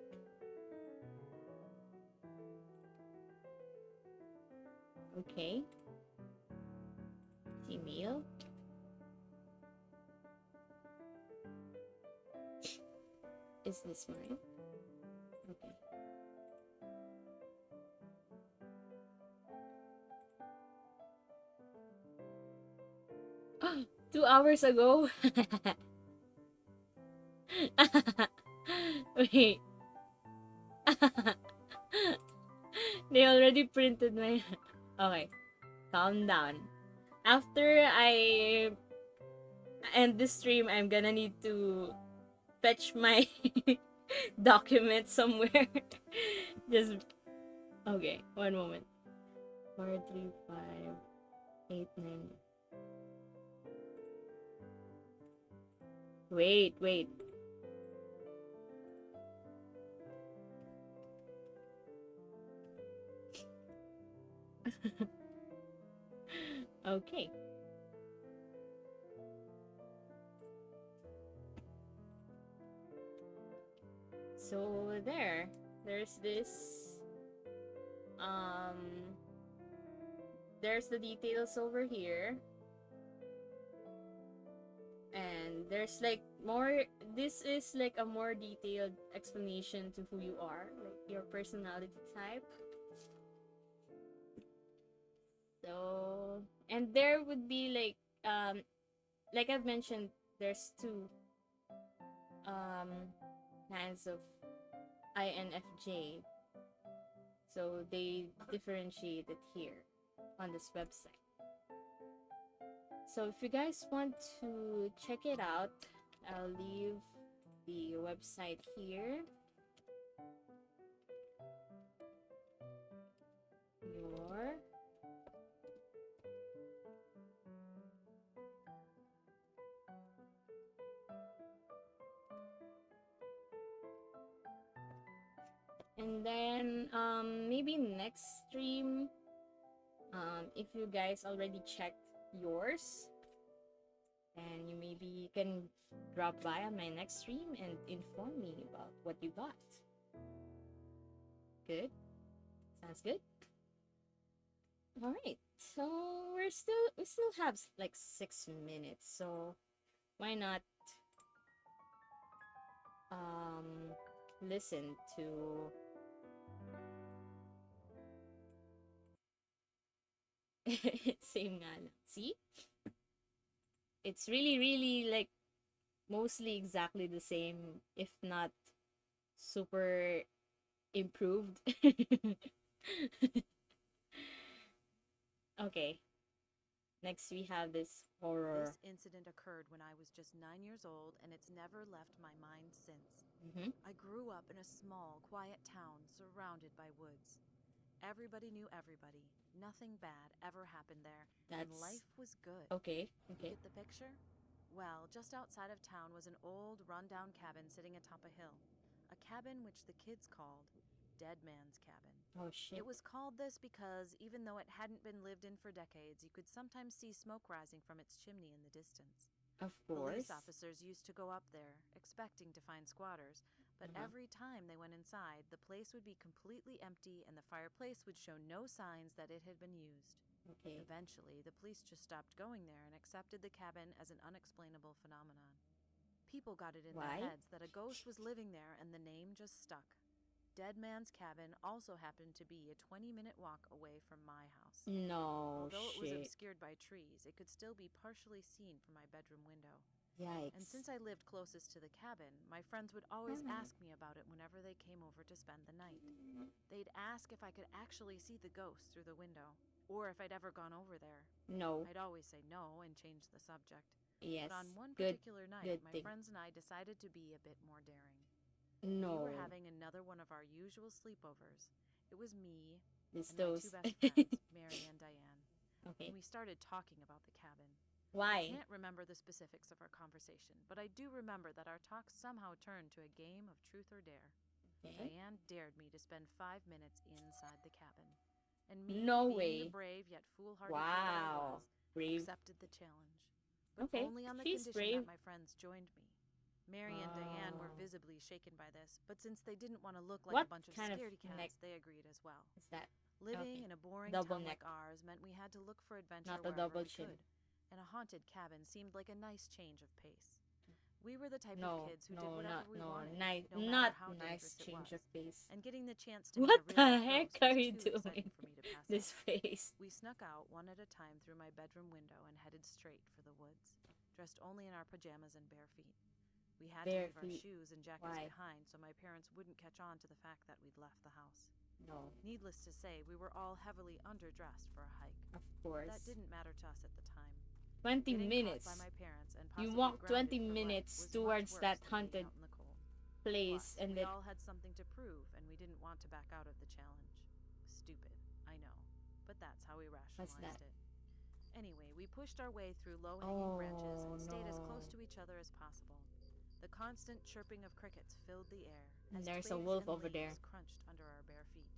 Okay. Gmail. Is this mine? Okay. 2 hours ago. Wait. They already printed my. Okay. Calm down. After I end this stream, I'm gonna need to fetch my document somewhere. Just okay. One moment. 4, 3, 5, 8, 9. Wait. Okay. So there's this um there's the details over here, and there's like more. This is like a more detailed explanation to who you are, like your personality type. So, and there would be like I've mentioned, there's two kinds of INFJ. So they differentiate it here on this website. So if you guys want to check it out, I'll leave the website here. Your and then maybe next stream, if you guys already checked yours, then you can drop by on my next stream and inform me about what you got. Good? Sounds good? Alright. So we still have like 6 minutes, so why not listen to same nga lang. See? It's really like mostly exactly the same, if not super improved. Okay. Next we have this horror. This incident occurred when I was just 9 years old, and it's never left my mind since. Mm-hmm. I grew up in a small, quiet town surrounded by woods. Everybody knew everybody. Nothing bad ever happened there, and life was good. Okay. You get the picture? Well, just outside of town was an old, rundown cabin sitting atop a hill. A cabin which the kids called Dead Man's Cabin. Oh shit. It was called this because even though it hadn't been lived in for decades, you could sometimes see smoke rising from its chimney in the distance. Of Police course. officers used to go up there, expecting to find squatters, but every time they went inside, the place would be completely empty and the fireplace would show no signs that it had been used. Okay. Eventually, the police just stopped going there and accepted the cabin as an unexplainable phenomenon. People got it in Why? their heads that a ghost was living there, and the name just stuck. Dead Man's Cabin also happened to be a 20-minute walk away from my house. No Although it was shit. obscured by trees, it could still be partially seen from my bedroom window. Yikes. And since I lived closest to the cabin, my friends would always ask me about it whenever they came over to spend the night. They'd ask if I could actually see the ghost through the window, or if I'd ever gone over there. No. I'd always say no and change the subject. Yes. But on one Good. particular night, good my thing. friends and I decided to be a bit more daring. No. We were having another one of our usual sleepovers. It was me It's and my those. two best friends, Mary and Diane. Okay. And we started talking about the cabin. I Why? can't remember the specifics of our conversation, but I do remember that our talk somehow turned to a game of truth or dare. Okay. Diane dared me to spend 5 minutes inside the cabin. And me, No being way. the brave yet foolhardy kid that I Wow. was, Brave. accepted the challenge. But Okay. only on the She's condition brave. that my friends joined me. Mary and Diane were Wow. visibly shaken by this, but since they didn't want to look like What a bunch of kind of scaredy cats, neck they agreed as well. Is that Living Okay. in a boring Double town neck. like ours meant we had to look for adventure Not a wherever double we chin. could, and a haunted cabin seemed like a nice change of pace. We were the type No, of kids who did no, whatever not we no, wanted, ni- no matter not how nice dangerous it change was. of pace. And getting the chance to What meet a the real heck ghost are was you too doing? exciting for me to pass This up. face. We snuck out one at a time through my bedroom window and headed straight for the woods, dressed only in our pajamas and bare feet. We had Bare to leave our feet. shoes and jackets Why? behind so my parents wouldn't catch on to the fact that we'd left the house. No, Needless to say, we were all heavily underdressed for a hike. of course. That didn't matter to us at the time. 20 Getting minutes. caught by my parents and You possibly walk grounded 20 for life minutes was towards much that worse than being haunted out in the cold. place, Plus, and we then all had something to prove, and we didn't want to back out of the challenge. Stupid, I know, but that's how we rationalized that? it. Anyway, we pushed our way through low-hanging branches Oh, and stayed as close no. to each other as possible. The constant chirping of crickets filled the air And as there's a twigs wolf and over there. leaves crunched under our bare feet.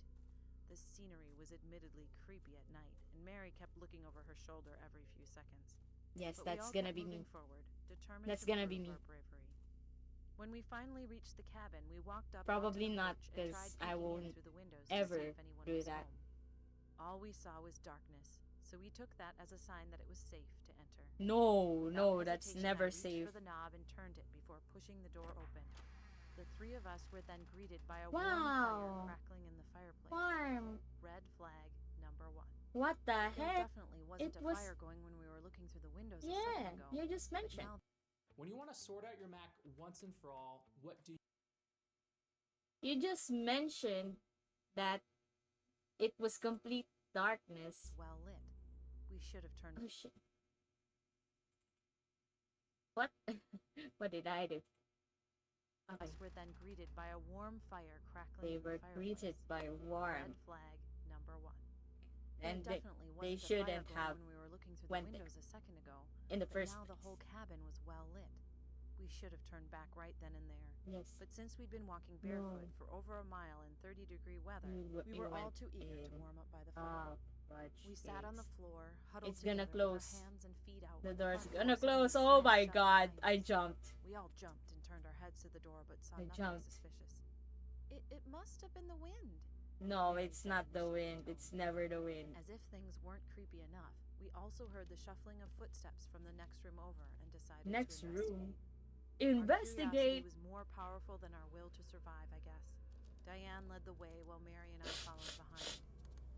The scenery was admittedly creepy at night, and Mary kept looking over her shoulder every few seconds. yes, But that's we all gonna kept be moving me. forward, determined That's to gonna prove be me. our bravery. When we finally reached the cabin, we walked up Probably onto the not, porch and 'cause tried I peeking won't in through the windows ever to see if anyone do was that. home. All we saw was darkness, so we took that as a sign that it was safe to enter. No, Without no, that's hesitation, never I reached safe. for the knob and turned it before pushing the door open. The three of us were then greeted by a Wow. warm fire crackling in the fireplace. Farm. Red flag number 1. What the There heck? definitely wasn't It a was- fire going when we were looking through the windows a Yeah, second ago. you just But mentioned. now When you want to sort out your Mac once and for all, what do You just mentioned that it was complete darkness. it's well lit. We should have turned Oh shit. What? What did I do? Okay. us were then greeted by a warm fire crackling They in the were fireplace. greeted by Red warm. flag number 1. And There they, definitely they wasn't a fire shouldn't going have when we were looking through went the there windows a second ago. in the But first now the place. whole cabin was well lit. We should have turned back right then and there. Yes. But since we'd been walking No. barefoot for over a mile in 30-degree weather, we You were all went too eager to in. warm up by the fire. Oh, fudge We sat on the cakes. floor, huddled It's gonna together with close. our hands and feet out. The when door's front gonna door suddenly close. Oh slammed my shut god, behind I us. jumped. We all jumped and turned our heads to the door, but saw I nothing jumped. suspicious. It must have been the wind. No, Mary it's said not in a the shaky wind. tone. It's never the wind. As if things weren't creepy enough, we also heard the shuffling of footsteps from the next room over and decided Next to room. investigate. Our Investigate. curiosity was more powerful than our will to survive, I guess. Diane led the way while Mary and I followed behind.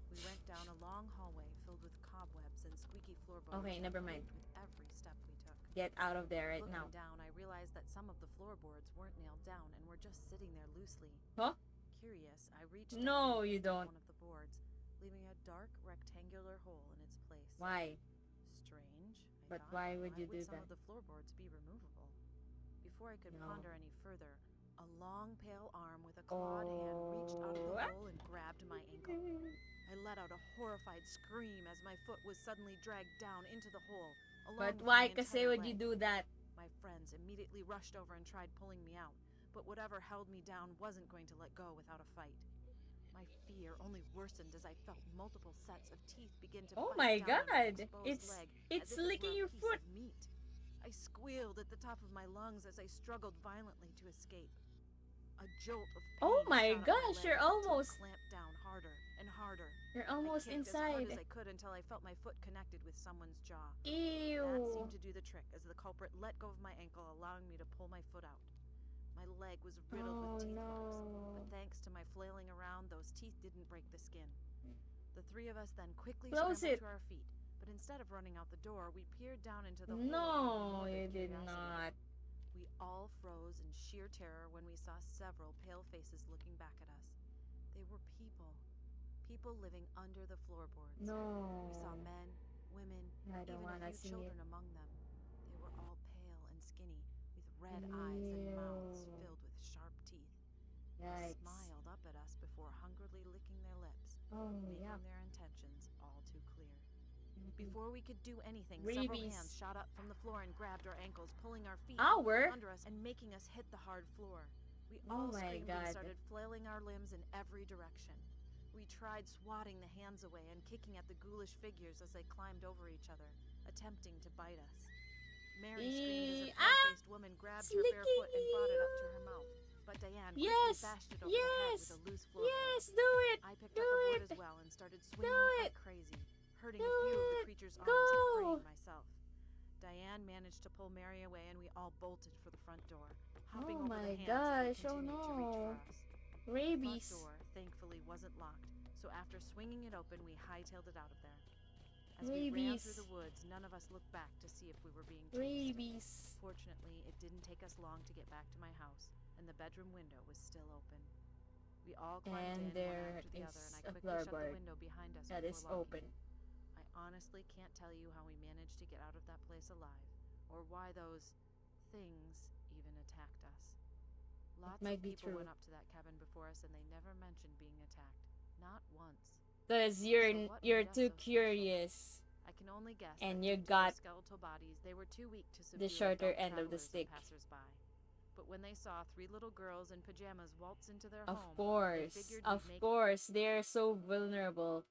We went down a long hallway filled with cobwebs and squeaky floorboards. Okay, that never mind. creaked with every step we took. Get out of there right Looking now. down, I realized that some of the floorboards weren't nailed down and were just sitting there loosely. Huh? Curious, I reached No, down and you lifted don't. one of the boards, leaving a dark rectangular hole in its place. Why? Strange. I But thought. why would you do some that? of the floorboards be removable? Before I could No. ponder any further, a long, pale arm with a clawed hand reached out of the Oh. hole and grabbed my ankle. I let out a horrified scream as my foot was suddenly dragged down into the hole. Along But with why my kasi entire would you leg. do that? My friends immediately rushed over and tried pulling me out, but whatever held me down wasn't going to let go without a fight. My fear only worsened as I felt multiple sets of teeth begin to Oh bite my down on my god. exposed It's leg it's as if it were licking a your piece foot. of meat. I squealed at the top of my lungs as I struggled violently to escape. A jolt of pain Oh my shot up gosh, leg you're as the teeth almost- clamped down harder and harder. You're I almost kicked as hard as inside. I could until I felt my foot connected with someone's jaw. That Ew. seemed to do the trick as the culprit let go of my ankle, allowing me to pull my foot out. My leg was riddled with Oh teeth marks, no. but thanks to my flailing around, those teeth didn't break the skin. The three of us then quickly Close scrambled it. to our feet, but instead of running out the door, we peered down into the hole out No, of morbid you did curiosity. not. We all froze in sheer terror when we saw several pale faces looking back at us. They were people. People living under the floorboards. No. We saw men, women, I don't even a wanna few see children it. among them. They were all pale and skinny, with red eyes and mouths Ew. filled with sharp teeth. They Yikes. smiled up at us before hungrily licking their lips, Oh, making yeah. their intentions all too clear. Before we could do anything, Rabies. several hands shot up from the floor and grabbed our ankles, pulling our feet Our? out from under us and making us hit the hard floor. We Oh all my screamed and God. started flailing our limbs in every direction. We tried swatting the hands away and kicking at the ghoulish figures as they climbed over each other, attempting to bite us. Mary screamed as a pale-faced woman grabbed her bare foot and brought it up to her mouth. But Diane quickly bashed it over the head with a loose floorboard. Yes, do it. I picked Do up a board it. as well and started swinging it like crazy, hurting a few of the creature's arms Go. and freeing myself. Diane managed to pull Mary away and we all bolted for the front door, hopping Oh over my the hands gosh, as they oh continued to reach no. for us. The Rabies. front door, thankfully, wasn't locked, so after swinging it open, we hightailed it out of there. As we ran through Rabies. the woods, none of us looked back to see if we were being chased. Rabies. Fortunately, it didn't take us long to get back to my house, and the bedroom window was still open. We all climbed And in there one after the other, and I is a quickly shut the floorboard window behind us that before is locking open. it. I honestly can't tell you how we managed to get out of that place alive, or why those things even attacked us. Lots might of be people true. went up to that cabin before us, and they never mentioned being attacked. Not once. Cause So what you're made us too so special? curious. I can only guess And that you due to got their skeletal bodies, they were too weak to the subdue shorter adult end of the travelers stick. and passers-by. But when they saw three little girls in pajamas waltz into their Of home, course. they figured Of we'd make course. They're so vulnerable.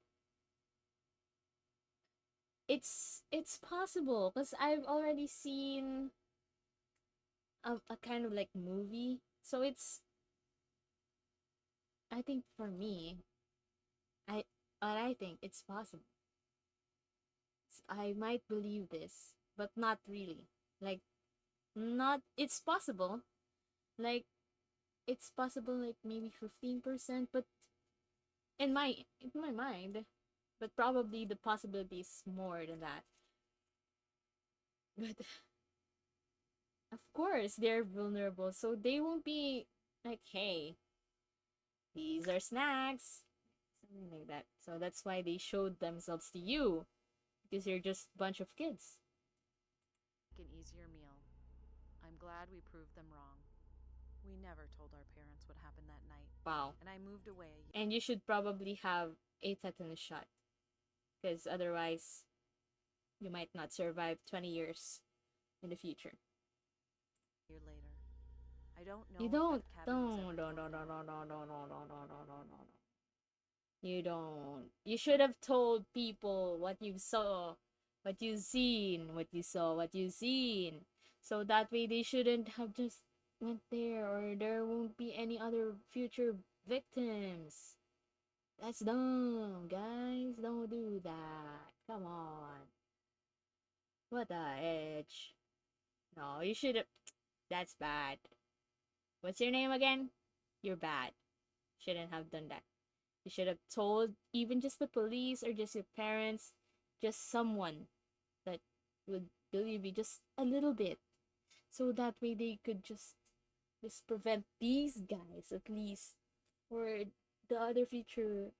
It's possible because I've already seen a kind of like movie. So it's, I think for me, I think it's possible. I might believe this, but not really. Like, not, it's possible. Like, it's possible like maybe 15%, but in my mind, but probably the possibility is more than that. But of course, they're vulnerable, so they won't be like, hey, these are snacks, something like that. So that's why they showed themselves to you, because you're just a bunch of kids. an easier meal. I'm glad we proved them wrong. We never told our parents what happened that night, Wow. and I moved away And you should probably have a tetanus shot, because otherwise, you might not survive 20 years in the future. a year later. I don't know You if don't, that cabin was ever don't, torn down. no. You don't. You should have told people what you saw, what you seen, what you saw, what you seen. So that way they shouldn't have just went there, or there won't be any other future victims. That's dumb, guys. Don't do that. Come on. What the edge? No, you should have. That's bad. What's your name again? You're bad. Shouldn't have done that. You should have told even just the police or just your parents, just someone that would believe you just a little bit. So that way they could just prevent these guys at least, or the other future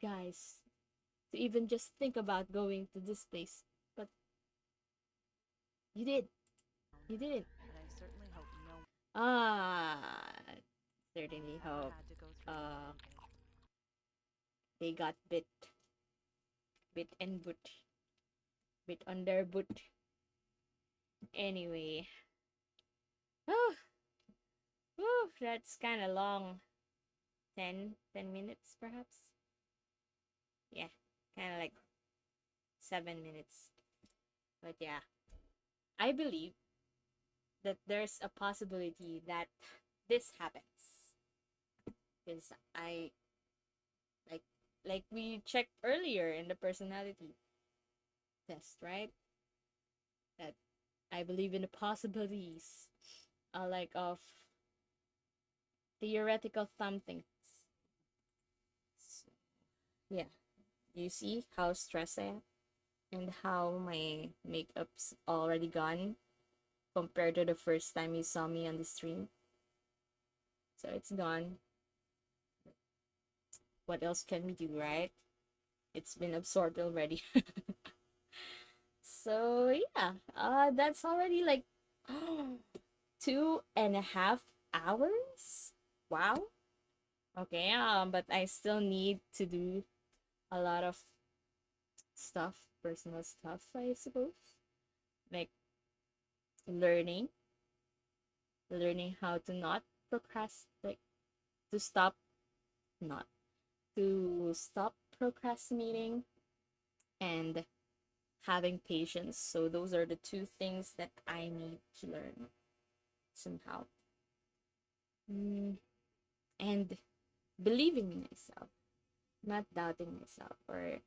guys, to even just think about going to this place. But you did. You didn't. And I certainly hope no one Certainly ever hope had to go through what we did. they got bit and bit on their boot. Anyway, oh, that's kind of long. 10 minutes perhaps. Yeah, kind of like 7 minutes. But yeah, I believe that there's a possibility that this happens, because I like we checked earlier in the personality test, right? That I believe in the possibilities, like of theoretical thumb things. So, yeah, you see how stressed I am and how my makeup's already gone compared to the first time you saw me on the stream. So it's gone. What else can we do, right? It's been absorbed already. So yeah, that's already like 2.5 hours. Wow. Okay, but I still need to do a lot of stuff, personal stuff, I suppose. Like learning, learning how to not procrastinate, to stop, not to stop procrastinating, and having patience. So those are the two things that I need to learn somehow. Mm, and believing in myself, not doubting myself, or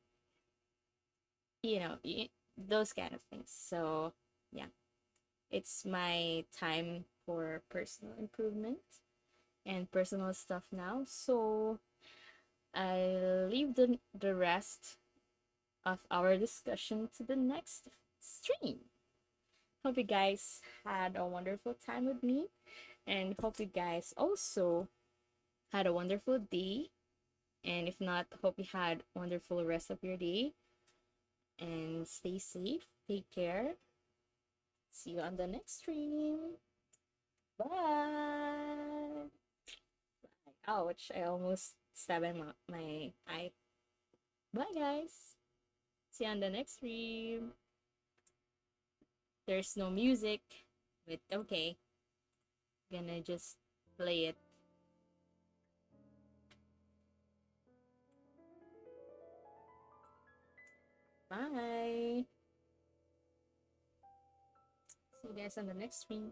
those kind of things. So yeah, it's my time for personal improvement and personal stuff now. So I'll leave the rest of our discussion to the next stream. Hope you guys had a wonderful time with me, and hope you guys also had a wonderful day. And if not, hope you had a wonderful rest of your day. And stay safe. Take care. See you on the next stream. Bye. Ouch, I almost stabbed my eye. Bye, guys. See you on the next stream. There's no music, but okay. Gonna just play it. Bye. See you guys on the next stream.